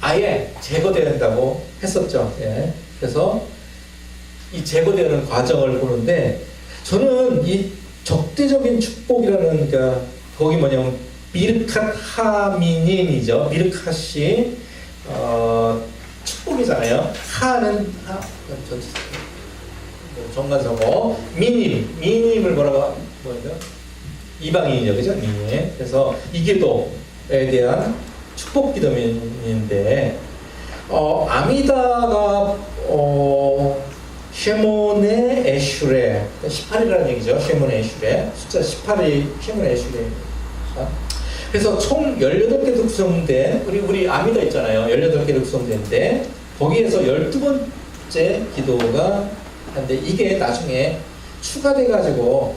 아예 제거된다고 했었죠. 예. 그래서 이 제거되는 과정을 보는데 저는 이 적대적인 축복이라는 그러니까 거기 뭐냐면 미르캇 하미님이죠. 미르캇이 축복이잖아요. 하는 정관성어 미님을 뭐라고 뭐죠? 이방인이죠, 그죠? 미님. 그래서 이기도에 대한 축복 기도문인데 아미다가 쉐몬의 에슈레 18이라는 얘기죠. 쉐몬의 에슈레 숫자 18이 쉐몬의 에슈레입니다. 그래서 총 18개도 구성된 우리 아미다 있잖아요. 18개도 구성된데 거기에서 12번째 기도가 한데 이게 나중에 추가돼 가지고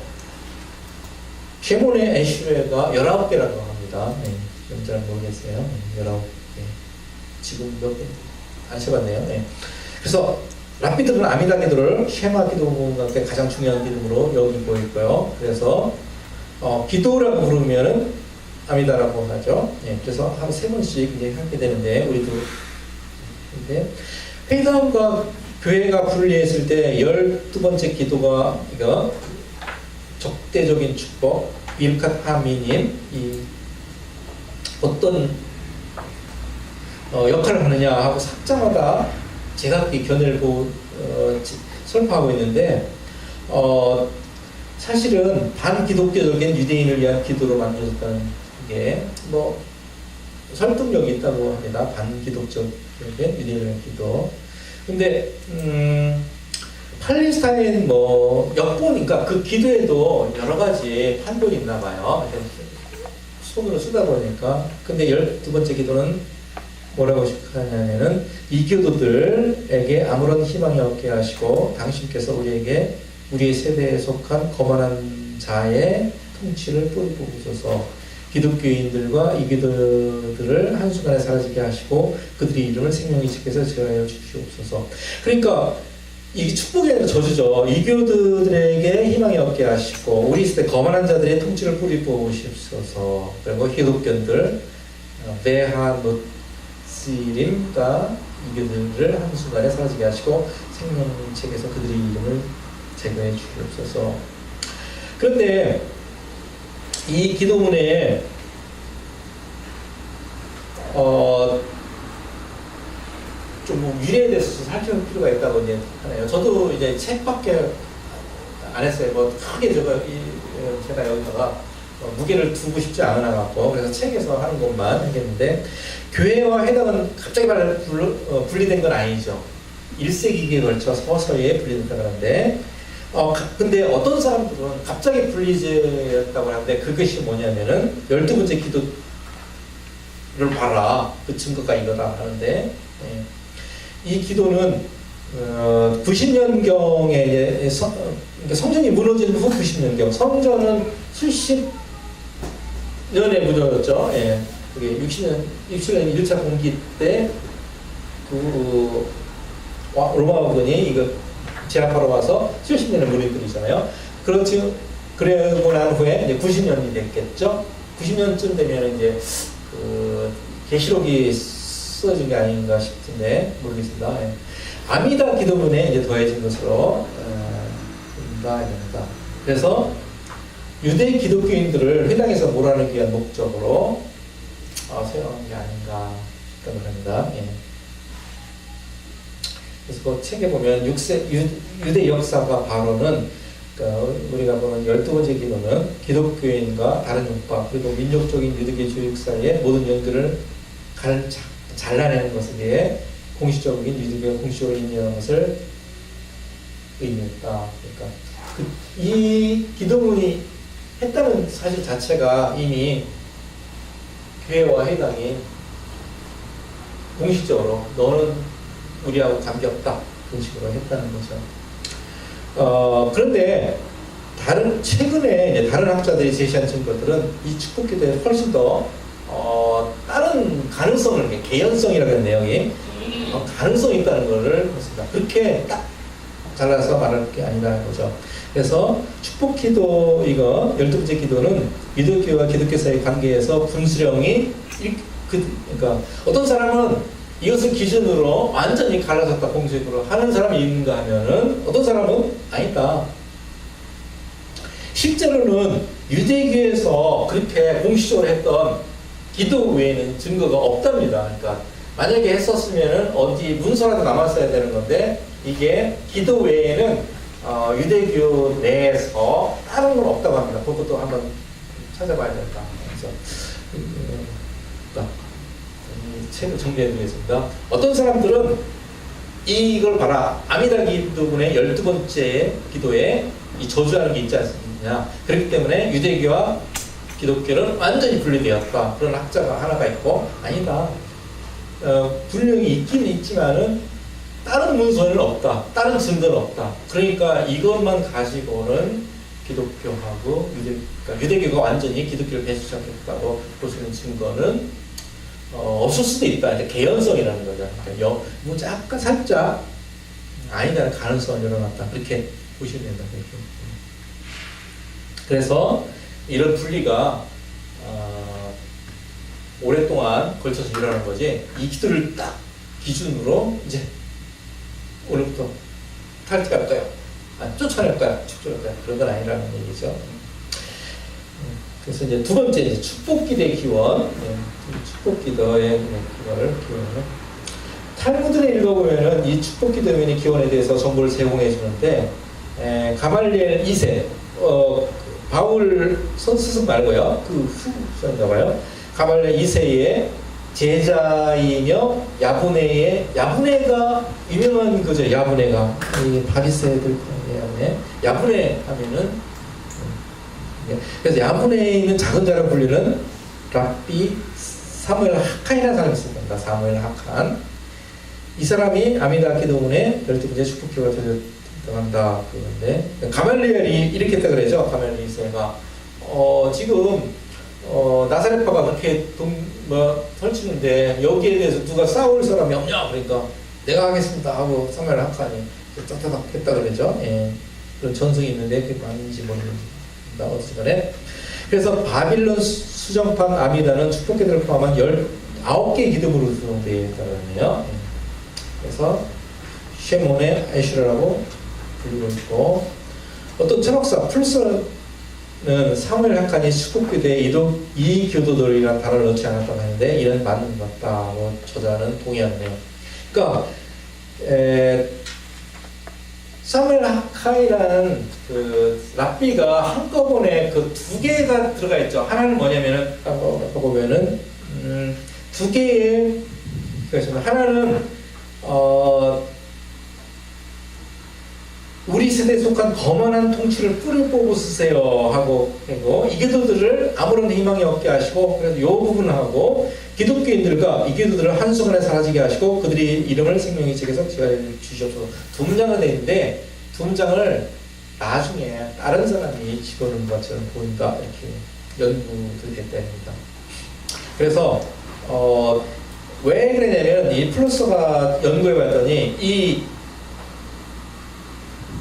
쉐몬의 에슈레가 19개라고 합니다. 네, 잘 모르겠어요. 19개. 지금 몇 개? 안 세봤네요. 네. 그래서 랍비들은 아미다 기도를 쉐마 기도문과 가장 중요한 기도로 여기고 있고요. 그래서 기도라고 부르면은 아미다라고 하죠. 네, 그래서 한 3번씩 이제 하게 되는데 우리도 근데 회당과 교회가 분리했을 때 12번째 기도가 이거 적대적인 축복 미르캇 하미님 이 어떤 역할을 하느냐 하고 삭자마다 제각기 견해를 설파하고 있는데 사실은 반기독교적인 유대인을 위한 기도로 만들어졌다는 게 뭐 설득력이 있다고 합니다. 반기독적인 유대인을 위한 기도. 근데 팔레스타인 뭐 역보니까 그 기도에도 여러 가지 판본이 있나 봐요. 손으로 쓰다 보니까. 근데 12번째 기도는 뭐라고 하냐면은 이 교도들에게 아무런 희망이 없게 하시고 당신께서 우리에게 우리의 세대에 속한 거만한 자의 통치를 뿌리뽑으소서. 기독교인들과 이교도들을 한순간에 사라지게 하시고 그들의 이름을 생명의 책에서 제하여 주시옵소서. 그러니까 이게 축복이 아니라 저주죠. 이교도들에게 희망이 없게 하시고 우리 시대 거만한 자들의 통치를 뿌리뽑으시옵소서. 그리고 기독교인들 베하노시림과 이교도들을 한순간에 사라지게 하시고 생명의 책에서 그들의 이름을 제거해 주시옵소서. 그런데 이 기도문에 좀 뭐 미래에 대해서 살펴볼 필요가 있다고 이제 하네요. 저도 이제 책밖에 안 했어요. 뭐 크게 제가 여기다가 무게를 두고 싶지 않아 갖고 그래서 책에서 하는 것만 하겠는데 교회와 회당은 갑자기 분리된 건 아니죠. 1세기에 걸쳐 서서히 분리됐다 그러는데 근데 어떤 사람들은 갑자기 분리되었다고 하는데 그것이 뭐냐면은 12번째 기도를 봐라. 그 증거가 이거다 하는데 이 기도는 90년경에 성전이 무너진 후 90년경 성전은 수십 년에 무너졌죠. 예. 그게 67년 1차 공기 때 로마군이 이거 제압하러 와서 70년을 무너뜨리잖아요. 그러고 난 후에 이제 90년이 됐겠죠. 90년쯤 되면 이제 계시록이 써진 게 아닌가 싶은데 모르겠습니다. 예. 아미다 기도문에 이제 더해진 것으로 봐야 됩니다. 그래서 유대 기독교인들을 회당에서 몰아내기 위한 목적으로 세워놓은 게 아닌가 생각합니다. 예. 그래서 그 책에 보면 유대 역사가 바로는 우리가 보는 12번째 기도는 기독교인과 다른 율법 그리고 민족적인 유대교 교육 사이의 모든 연결을 잘라내는 것에 대해 공식적인 유대교가 공식적으로 인정한 것을 의미했다. 그러니까 이 기도문이 했다는 사실 자체가 이미 교회와 회당이 공식적으로 너는 우리하고 관계없다 그런 식으로 했다는 거죠. 그런데 최근에 이제 다른 학자들이 제시한 증거들은 이 축복기도에 훨씬 더 다른 가능성을 개연성이라고 하는 내용이 가능성이 있다는 것을 봤습니다. 그렇게 딱 잘라서 말할 게 아니라는 거죠. 그래서 축복기도 이거 12번째 기도는 기독교와 기독교 사이의 관계에서 분수령이 그러니까 어떤 사람은 이것을 기준으로 완전히 갈라졌다 공식으로 하는 사람이 있는가 하면은 어떤 사람은 아니다. 실제로는 유대교에서 그렇게 공식적으로 했던 기도 외에는 증거가 없답니다. 그러니까 만약에 했었으면은 어디 문서라도 남았어야 되는 건데 이게 기도 외에는 유대교 내에서 다른 건 없다고 합니다. 그것도 한번 찾아봐야 된다. 그래서 책을 정리해드리겠습니다. 어떤 사람들은 이걸 봐라. 아미다 기도문의 12번째 기도에 이 저주하는 게 있지 않습니까? 그렇기 때문에 유대교와 기독교는 완전히 분리되었다. 그런 학자가 하나가 있고 아니다. 분명히 있긴 있지만은 다른 문서는 없다. 다른 증거는 없다. 그러니까 이것만 가지고는 기독교하고 그러니까 유대교가 완전히 기독교를 배수시켰다고 볼 수 있는 증거는 없을 수도 있다. 이제 개연성이라는 거죠. 그러니까 뭐 약간 살짝 아니다는 가능성을 열어놨다. 그렇게 보시면 된다. 그래서 이런 분리가 오랫동안 걸쳐서 일어나는 거지. 이 기도를 딱 기준으로 이제 오늘부터 탈퇴할 거야. 쫓아낼 거야. 축출할 거야. 그런 건 아니라는 얘기죠. 그래서 이제 두 번째 이제 축복기도의 기원. 축복기도의 기원을 탈무드를 읽어보면은 이 축복기도의 기원에 대해서 정보를 제공해 주는데 가말리엘 2세 바울 스승 말고요. 그 후인가 봐요. 가말리엘 2세의 제자이며 야브네가 유명한 거죠. 야브네가 이 바리새들 야브네 하면은 그래서 야브네에 있는 작은 자로 불리는 랍비 사무엘 하칸이라는 사람이 있습니다. 사무엘 하칸. 이 사람이 아미다 기도문에 12번째 축복기도가 등장한다. 그런데 가말리엘이 이렇게 했다 그러죠. 가말리엘 2세가 지금 나사렛파가 그렇게 펼치는데 여기에 대해서 누가 싸울 사람이 없냐? 그러니까 내가 하겠습니다 하고 사무엘 하칸이 따다닥 했다 그러죠. 예. 그런 전승이 있는데 그게 맞는지 모르겠습니다. 어쨌든 그래서 바빌론 수정판 아미다는 축복기도를 포함한 19개의 기도문으로 구성되어 있다고 하네요. 그래서 쉐몬의 아이슈라라고 불리고 있고 어떤 철학사 풀스는 사무엘 하칸이 축복기도에 이 교도들이라는 단어를 넣지 않았다고 하는데 이런 맞는 것 같다고 저자는 동의하네요. 그러니까 사무엘 하카이라는 그 랍비가 한꺼번에 그 두 개가 들어가 있죠. 하나는 뭐냐면은 아까 보면은 두 개의 그래서 하나는 우리 세대에 속한 거만한 통치를 뿌리 뽑아 쓰세요 하고 이 기도들을 아무런 희망이 없게 하시고 그래서 이 부분하고 기독교인들과 이 기도들을 한순간에 사라지게 하시고 그들이 이름을 생명의 책에서 지어주셔서 두 문장이 되어 있는데 두 문장을 나중에 다른 사람이 집어넣은 것처럼 보인다 이렇게 연구들이 됐답니다. 그래서 왜 그러냐면 이 플러스가 연구해 봤더니 이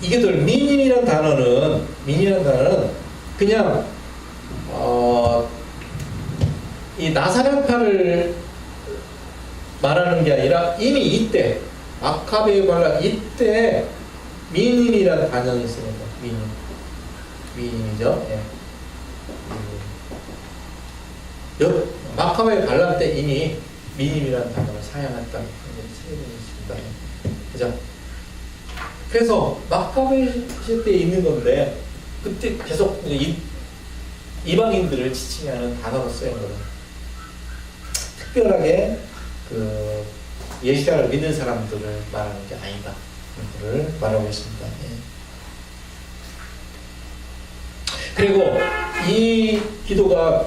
이게들 민이라는 단어는 그냥 이 나사렛파를 말하는 게 아니라 이미 이때 마카베 발라 이때 민이라는 단어가 있습니다. 민이죠. 예. 마카베 발라 때 이미 민이라는 단어를 사용했다는 것이 있습니다. 그죠? 그래서 마카베 시대 때 있는 건데 그때 계속 이방인들을 지칭하는 단어로 쓰인 거예요. 특별하게 그 예시아를 믿는 사람들을 말하는 게 아니다. 그를 말하고 있습니다. 예. 그리고 이 기도가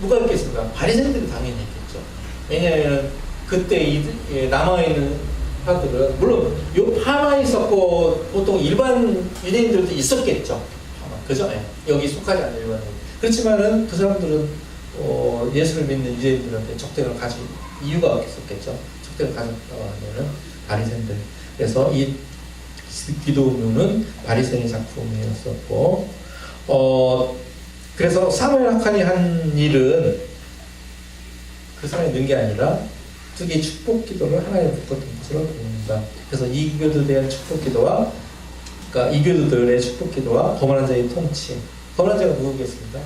누가 했겠습니까? 바리새인들이 당연히 했겠죠. 왜냐하면 그때 남아있는 파들은 물론 요 파만 있었고 보통 일반 유대인들도 있었겠죠. 그죠? 예. 여기 속하지 않는 일반인. 그렇지만은 그 사람들은 예수를 믿는 유대인들한테 적대를 가질 이유가 없겠죠. 적대를 가졌다고 하면은 바리새인들. 그래서 이 기도문은 바리새인의 작품이었었고, 그래서 사무엘 하칸이 한 일은 그 사람이 넣은 게 아니라 두 개의 축복 기도를 하나에 묶었던 것으로 보입니다. 그래서 이 교도에 대한 축복 기도와, 그러니까 이 교도들의 축복 기도와 거만한 자의 통치. 거만한 자가 누구겠습니까?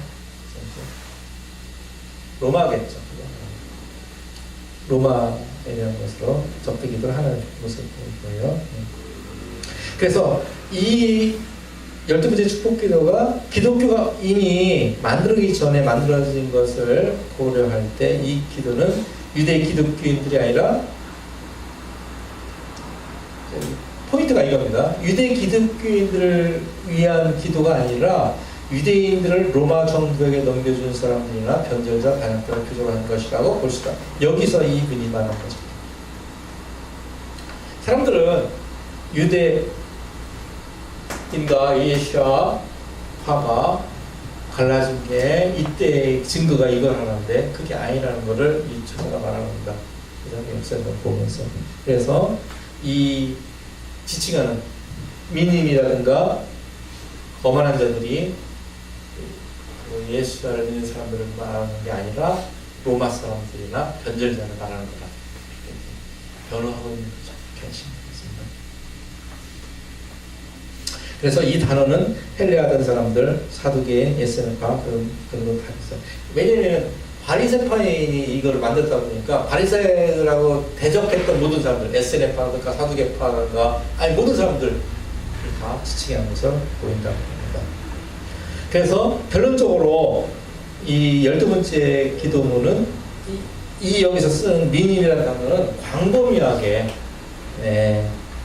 로마겠죠. 로마에 대한 것으로 적대 기도를 하는 모습을 보여요. 그래서 이 12번째 축복 기도가 기독교가 이미 만들어지기 전에 만들어진 것을 고려할 때 이 기도는 유대 기독교인들이 아니라 포인트가 이겁니다. 유대 기독교인들을 위한 기도가 아니라 유대인들을 로마 정부에게 넘겨준 사람들이나 변절자, 반역자를 표적하는 것이라고 볼 수 있다. 여기서 이 분이 말하는 거죠. 사람들은 유대인과 예시아파가 갈라진 게 이때 증거가 이걸 하는데 그게 아니라는 것을 이 저자가 말하는 겁니다. 그 다음에 역사를 보면서. 그래서 이 지칭하는 민임이라든가 거만한 자들이 예수를 믿는 사람들을 말하는 게 아니라 로마 사람들이나 변절자를 말하는 거다. 변호하고 있는 거죠. 있습니다. 그래서 이 단어는 헬레하던 사람들, 사두개, 에스네파 그런 거 다 있어요. 왜냐면 바리새파인이 이걸 만들다 보니까 바리새인들하고 대적했던 모든 사람들, 에스네파라든가 사두개파라든가 아니 모든 사람들 다 지칭하는 것을 보인다고 합니다. 그래서 결론적으로 이 12번째 기도문은 이 여기서 쓰는 민임이라는 단어는 광범위하게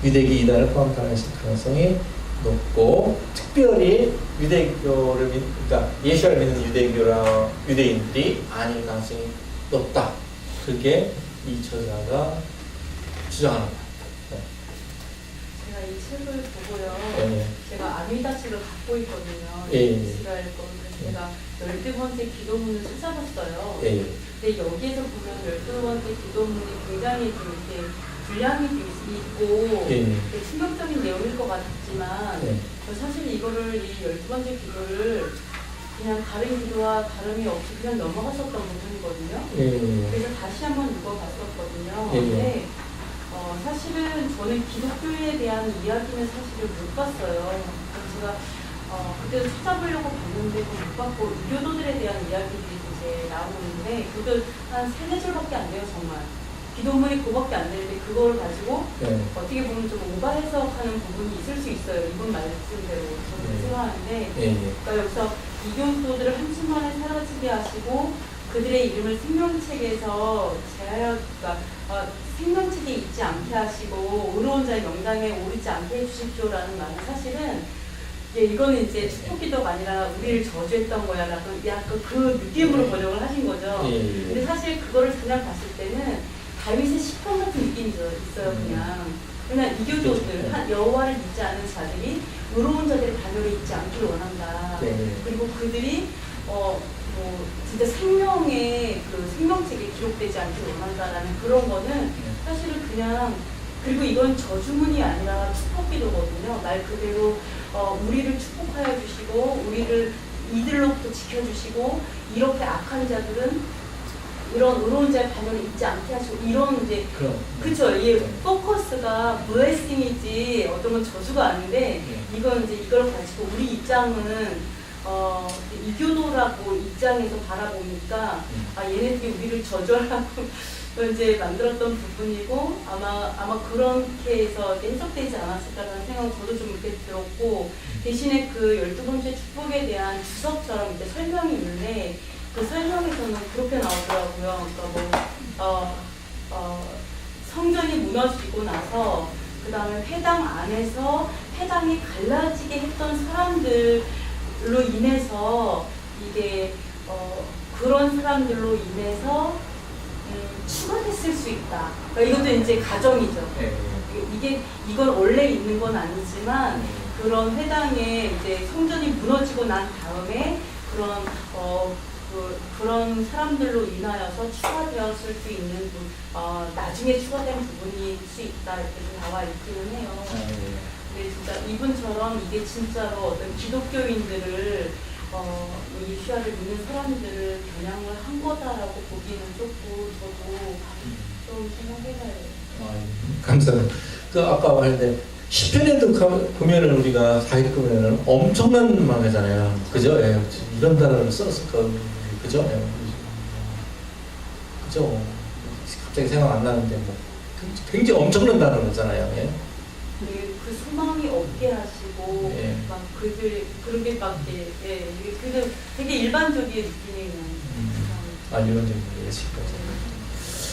유대기 이단을 포함하는 가능성이 높고 특별히 유대교를 그러니까 예수를 믿는 유대인들이 아닐 가능성이 높다. 그게 이 저자가 주장하는 겁니다. 제가 이 책을 보고요. 네. 제가 아미다 책을 갖고 있거든요. 네. 이스라엘 거. 그래서 제가 12번째 기도문을 찾아봤어요. 네. 근데 여기에서 보면 12번째 기도문이 굉장히 좀 이렇게 분량이 있고 충격적인 내용일 것 같지만 사실 이거를 이 12번째 기도를 그냥 다른 기도와 다름이 없이 그냥 넘어갔었던 부분이거든요. 그래서 다시 한번 읽어봤었거든요. 근데 사실은 저는 기독교에 대한 이야기는 사실을 못 봤어요. 제가 그때도 찾아보려고 봤는데 못 봤고 유교도들에 대한 이야기들이 이제 나오는데 그것도 한 3-4줄밖에 안 돼요. 정말 기도문이 그거밖에 안 되는데 그걸 가지고 네. 어떻게 보면 좀 오바 해석하는 부분이 있을 수 있어요. 이분 말씀대로 저는 생각하는데 예, 예. 그러니까 여기서 이교도들을 한순간에 사라지게 하시고 그들의 이름을 생명책에서 제하여 그러니까 생명책에 있지 않게 하시고 의로운 자의 명단에 오르지 않게 해주십시오라는 말은 사실은 이거는 이제 축복기도가 아니라 우리를 저주했던 거야 라고 약간 그 느낌으로 번역을 하신 거죠. 근데 사실 그거를 그냥 봤을 때는 다윗의 시편 같은 느낌이 있어요. 그냥 이교도들 여호와를 믿지 않은 자들이 의로운 자들의 반열에 있지 않기를 원한다. 그리고 그들이 뭐 진짜 생명의 그 생명책에 기록되지 않기를 원한다라는 그런 거는 사실은 그냥 그리고 이건 저주문이 아니라 축복기도거든요. 말 그대로 우리를 축복하여 주시고 우리를 이들로부터 지켜주시고 이렇게 악한 자들은 이런 의로운 자의 반열에 있지 않게 하시고 이런 이제 그렇죠. 이 포커스가 블레싱이지 어떤 건 저주가 아닌데 이건 이제 이걸 가지고 우리 입장은 이교도라고 입장에서 바라보니까 얘네들이 우리를 저주하라고 이제 만들었던 부분이고 아마 그렇게 해서 해석되지 않았을까라는 생각은 저도 좀 이렇게 들었고 대신에 그 12번째 축복에 대한 주석처럼 이제 설명이 있는데 그 설명에서는 그렇게 나오더라고요. 그러니까 성전이 무너지고 나서 그 다음에 회당 안에서 회당이 갈라지게 했던 사람들로 인해서 이게 그런 사람들로 인해서 추가됐을 수 있다. 그러니까 이것도 이제 가정이죠. 이건 원래 있는 건 아니지만 그런 회당에 이제 성전이 무너지고 난 다음에 그런 사람들로 인하여서 추가되었을 수 있는 나중에 추가된 부분일 수 있다 이렇게 나와 있기는 해요. 근데 진짜 이분처럼 이게 진짜로 어떤 기독교인들을 예수야를 믿는 사람들을 겨냥을 한 거다라고 보기는 조금 저도 좀 생각해봐요. 감사합니다. 아까 말했는데 10편에도 보면은 우리가 다 읽으면은 엄청난 망하잖아요. 그죠? 예. 이런 단어를 썼을까? 그죠? 예. 그죠? 갑자기 생각 안 나는데 뭐 굉장히 엄청난 단어잖아요. 예. 그 소망이 없게 하시고 막 그들 그런 게 막 그게 되게 일반적인 느낌이 나요. 일반적인 예식.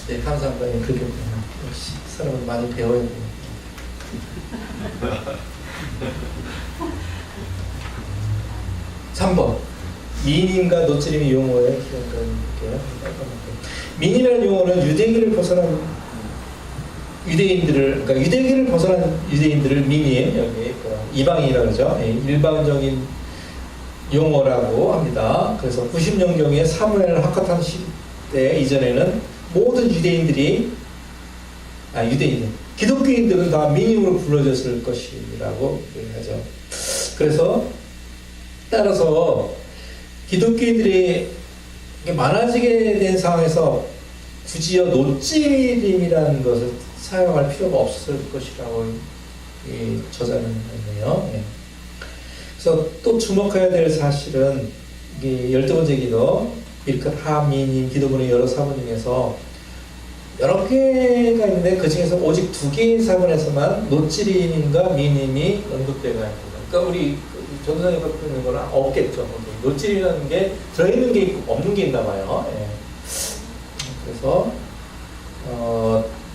네, 감사합니다. 예, 그렇게 역시 사람은 많이 배워야 돼요. 3번 미님과 노찌림의 용어에 미님이라는 용어는 유대인을 벗어난 유대인들을 그러니까 유대인을 벗어난 유대인들을 미님 여기 이방인이라고 그러죠. 일반적인 용어라고 합니다. 그래서 90년경에 사무엘 학가탄 시대 이전에는 모든 유대인들이 기독교인들은 다 미님으로 불러졌을 것이라고 하죠. 그래서 따라서 기독교인들이 많아지게 된 상황에서 굳이요 노찌림이라는 것을 사용할 필요가 없을 것이라고 저자는 했네요. 그래서 또 주목해야 될 사실은 12번째 기도 빌컷 하미님 기도문의 여러 사본 중에서 여러 개가 있는데 그 중에서 오직 2개의 사본에서만 노찌림과 미님이 언급되고 있습니다. 그러니까 우리 전도사님 같은 거는 없겠죠. 노찌림이라는 게 들어있는 게 있고 없는 게 있나 봐요. 그래서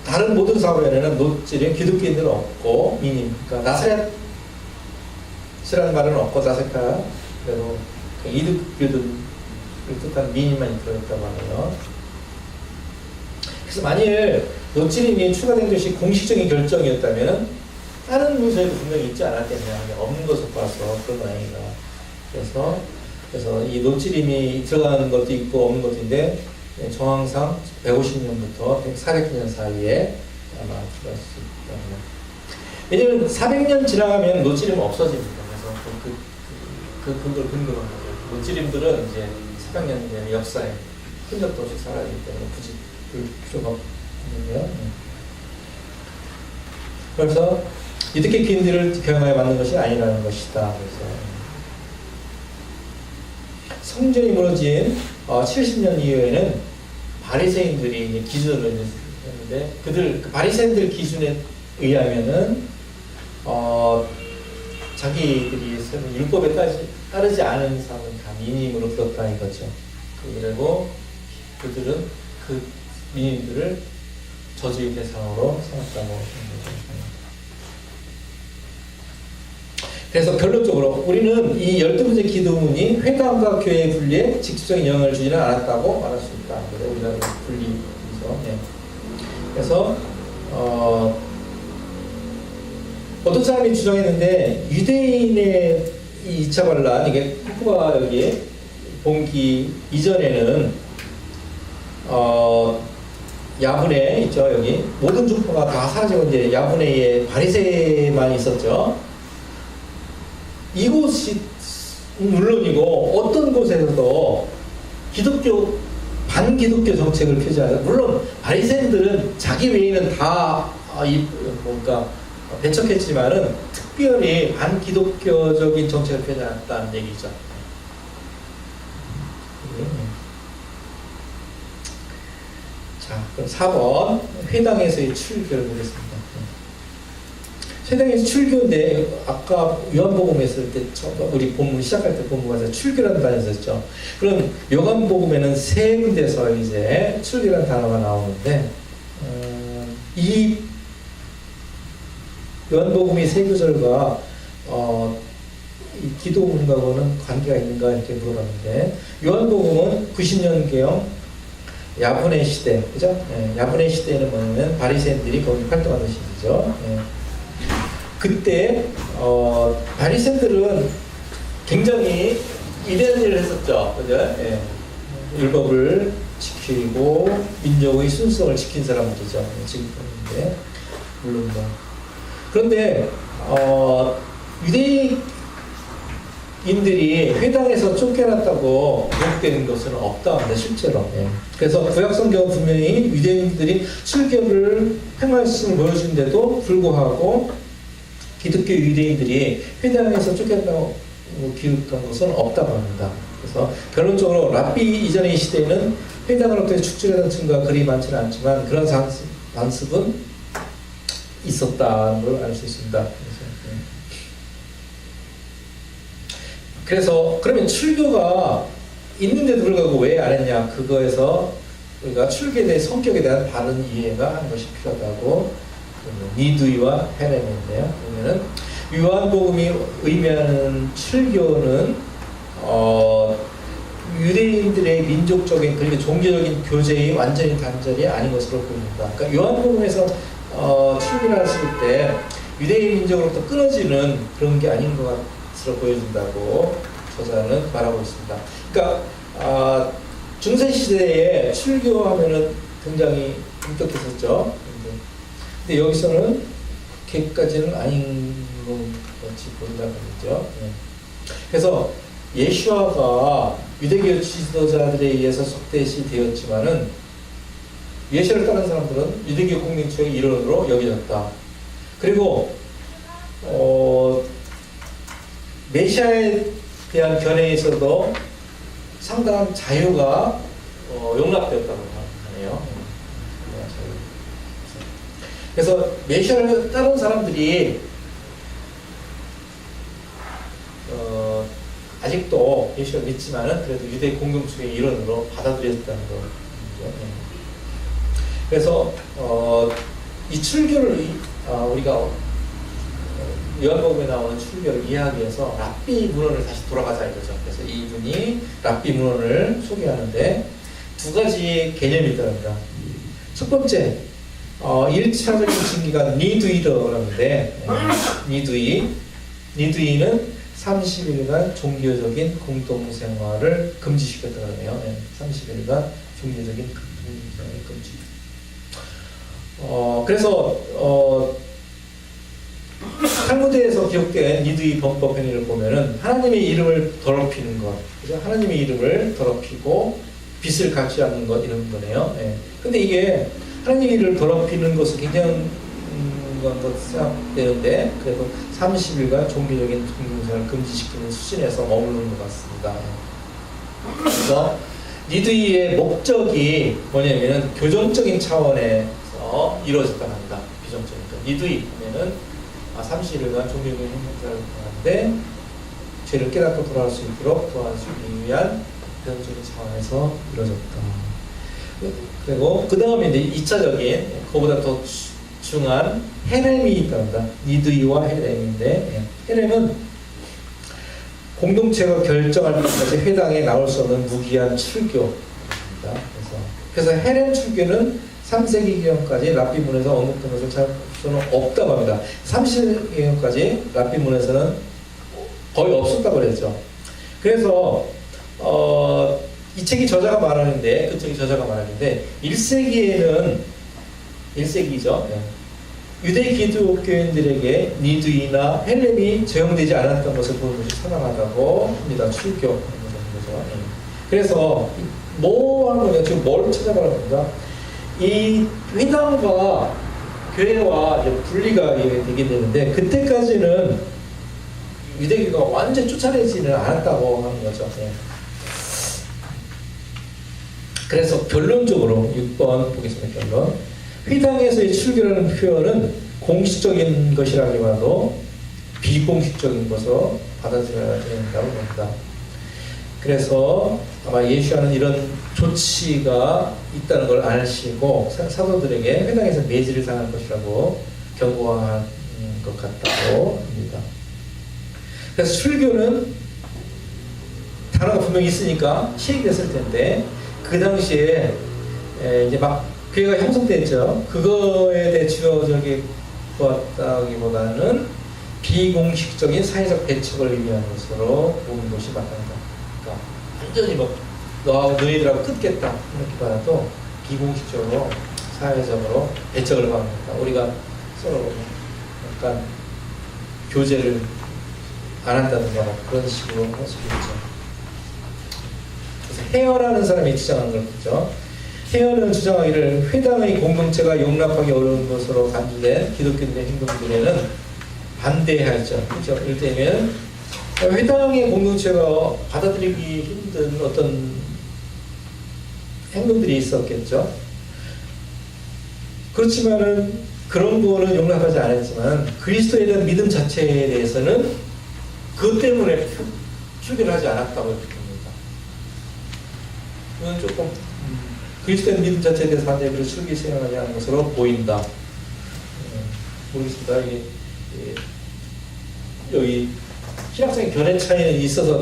다른 모든 사본에는 노찌림 기독교인들은 없고 미님 그러니까 나사렛이라는 말은 없고 나사렛 그리고 이득교들을 뜻하는 미님만 들어있다고 하네요. 그래서 만일 노찌림이 추가된 것이 공식적인 결정이었다면 다른 문서에도 분명히 있지 않았겠냐 없는 것을 봐서 그런 모양이다. 그래서 이 노찌림이 들어가는 것도 있고 없는 것도 있는데 정황상 150년부터 400년 사이에 아마 들어갈 수 있다. 왜냐면 400년 지나가면 노찌림은 없어집니다. 그래서 그걸 근거로 하는 거예요. 노찌림들은 이제 400년 되는 역사에 흔적도 없이 사라지기 때문에 굳이 볼 필요가 없는데요. 그래서 이렇게 교인들을 경영하여 만든 것이 아니라는 것이다. 그래서 성전이 무너진 70년 이후에는 바리새인들이 기준을 했는데 그 바리새인들 기준에 의하면은 자기들이 세운 율법에 따르지 않은 사람은 다 미님으로 들었다 이거죠. 그리고 그들은 그 미님들을 저주의 대상으로 삼았다고 하는 거죠. 그래서 결론적으로 우리는 이 12번째 기도문이 회당과 교회의 분리에 직접적인 영향을 주지는 않았다고 말할 수 있다. 그래서 우리가 분리해서 그래서 어떤 사람이 주장했는데 유대인의 이 2차 반란 이게 코코가 여기 본기 이전에는 야분에 있죠. 여기 모든 종파가 다 사라지고 이제 야분에의 바리새만 있었죠. 이곳이 물론이고 어떤 곳에서도 기독교 반기독교 정책을 펴지하죠. 물론 바리새인들은 자기 외에는 다 뭔가 배척했지만은 특별히 반기독교적인 정책을 펴지않았다는 얘기죠. 자, 그럼 4번 회당에서의 출교를 보겠습니다. 회당에서 출교인데 아까 요한복음에서 때 우리 본문 시작할 때 본문에서 출교라는 단어가 있었죠. 그럼 요한복음에는 세 군데서 이제 출교라는 단어가 나오는데 이 요한복음의 세 구절과 이 기도문과는 관계가 있는가 이렇게 물어봤는데 요한복음은 90년경 야분의 시대, 그죠? 야분의 시대에는 뭐냐면 바리새인들이 거기 활동하는 시기죠. 그때 바리새인들은 굉장히 위대한 일을 했었죠, 그죠? 율법을 지키고 민족의 순수성을 지킨 사람들이죠. 지금 보는데 물론 뭐 그런데 유대인들이 회당에서 쫓겨났다고 기록되는 것은 없다 합니다, 실제로. 그래서 구약성경은 분명히 유대인들이 출교를 행하였음을 보여주는데도 불구하고 기독교 유대인들이 회당에서 쫓겨났다고 기록한 것은 없다고 합니다. 그래서 결론적으로 랍비 이전의 시대에는 회당으로부터 축출하는 증거가 그리 많지는 않지만 그런 관습은 있었다는 걸 알 수 있습니다. 그래서 그러면 출교가 있는데도 불구하고 왜 안 했냐, 그거에서 우리가 출교에 대한 성격에 대한 바른 이해가 하는 것이 필요하다고 니두이와 헤레미인데요. 그러면은 요한복음이 의미하는 출교는 유대인들의 민족적인 그리고 종교적인 교제의 완전히 단절이 아닌 것으로 보입니다. 그러니까 요한복음에서 출교를 했을 때 유대인 민족으로부터 끊어지는 그런 게 아닌 것 것으로 보여준다고 저자는 말하고 있습니다. 그러니까 중세 시대에 출교하면은 굉장히 엄격했었죠. 근데 여기서는 그렇게까지는 아닌 것 같이 보인다는 거죠. 그래서 예수아가 유대교 지도자들에 의해서 속대시 되었지만은 예수를 따른 사람들은 유대교 공동체의 일원으로 여겨졌다. 그리고 메시아에 대한 견해에 있어도 상당한 자유가 용납되었다고 하네요. 그래서 메시아를 따른 사람들이 아직도 예수를 믿지만은 그래도 유대 공동체의 일원으로 받아들였다는 거죠. 그래서 이 출교를 우리가 요한복음에 나오는 출교를 이해하기 위해서 랍비 문헌을 다시 돌아가자 이거죠. 그래서 이분이 랍비 문헌을 소개하는데 두 가지 개념이 있답니다. 첫 번째, 1차적인 징계가 니두이라고 하는데, 니두이는 30일간 종교적인 공동생활을 금지시켰다고 하네요. 30일간 종교적인 공동생활을 금지. 그래서 탈무드에서 기록된 니두이 범법 행위를 보면은 하나님의 이름을 더럽히는 것, 그죠? 하나님의 이름을 더럽히고 빚을 갚지 않는 것 이런 거네요. 근데 이게 하나님의 이름을 더럽히는 것은 굉장한 것 생각되는데 그래도 30일간 종교적인 공동생활을 금지시키는 수준에서 머무르는 것 같습니다. 그래서 니두이의 목적이 뭐냐면은 교정적인 차원에서 이루어졌다고 합니다. 비정적이니까. 니두이 하면은 삼시일간 종교적인 행동자를 하는데 죄를 깨닫고 돌아갈 수 있도록 도와주기 위한 비정적인 상황에서 이루어졌다. 그리고 그 다음에 이제 2차적인 그거보다 더 중요한 헤렘이 있답니다. 니두이와 헤렘인데 헤렘은 공동체가 결정할 때까지 회당에 나올 수 없는 무기한 출교입니다. 그래서 헤렘 출교는 3세기경까지 랍비문에서 언급된 것을 찾을 수는 없다고 합니다. 30세기경까지 랍비문에서는 거의 없었다고 그랬죠. 그래서 이 책이 저자가 말하는데, 그 책이 저자가 말하는데 1세기에는 1세기죠. 유대 기독교인들에게 니두이나 헬렘이 적용되지 않았던 것을 보는 것이 상당하다고 합니다. 출교. 그래서 뭐 하는 거냐? 지금 뭘 찾아가는 겁니다. 이 회당과 교회와 이제 분리가 되게 되는데 그때까지는 유대교가 완전 쫓아내지는 않았다고 하는 거죠. 그래서 결론적으로 6번 보겠습니다. 결론. 회당에서의 출교라는 표현은 공식적인 것이라기보다도 비공식적인 것으로 받아들여야 된다고 봅니다. 그래서 아마 예수와는 이런 조치가 있다는 걸 아시고 사도들에게 회당에서 매질을 당할 것이라고 경고한 것 같다고 합니다. 그래서 출교는 단어가 분명히 있으니까 시행됐을 텐데 그 당시에 이제 막 교회가 형성됐죠. 그거에 대해 주어적이 보았다기보다는 비공식적인 사회적 대책을 의미하는 것으로 보는 것이 맞답니다. 그러니까 완전히 너희들하고 끊겠다 이렇게 봐도 비공식적으로 사회적으로 대책을 받는다. 우리가 서로 약간 교제를 안 한다든가 그런 식으로 할 수 있죠. 그래서 헤어라는 사람이 주장하는 걸 보죠. 헤어는 주장하기를 회당의 공동체가 용납하기 어려운 것으로 간주된 기독교인의 행동들에는 반대하였죠. 그렇죠. 이를테면 회당의 공동체가 받아들이기 힘든 어떤 행동들이 있었겠죠. 그렇지만은 그런 부분은 용납하지 않았지만 그리스도에 대한 믿음 자체에 대해서는 그것 때문에 출교를 하지 않았다고 봅니다. 이건 조금 그리스도의 믿음 자체에 대해서 반대로 출교 수행하지 않은 것으로 보인다. 모르겠습니다. 여기 신학생의 견해 차이는 있어서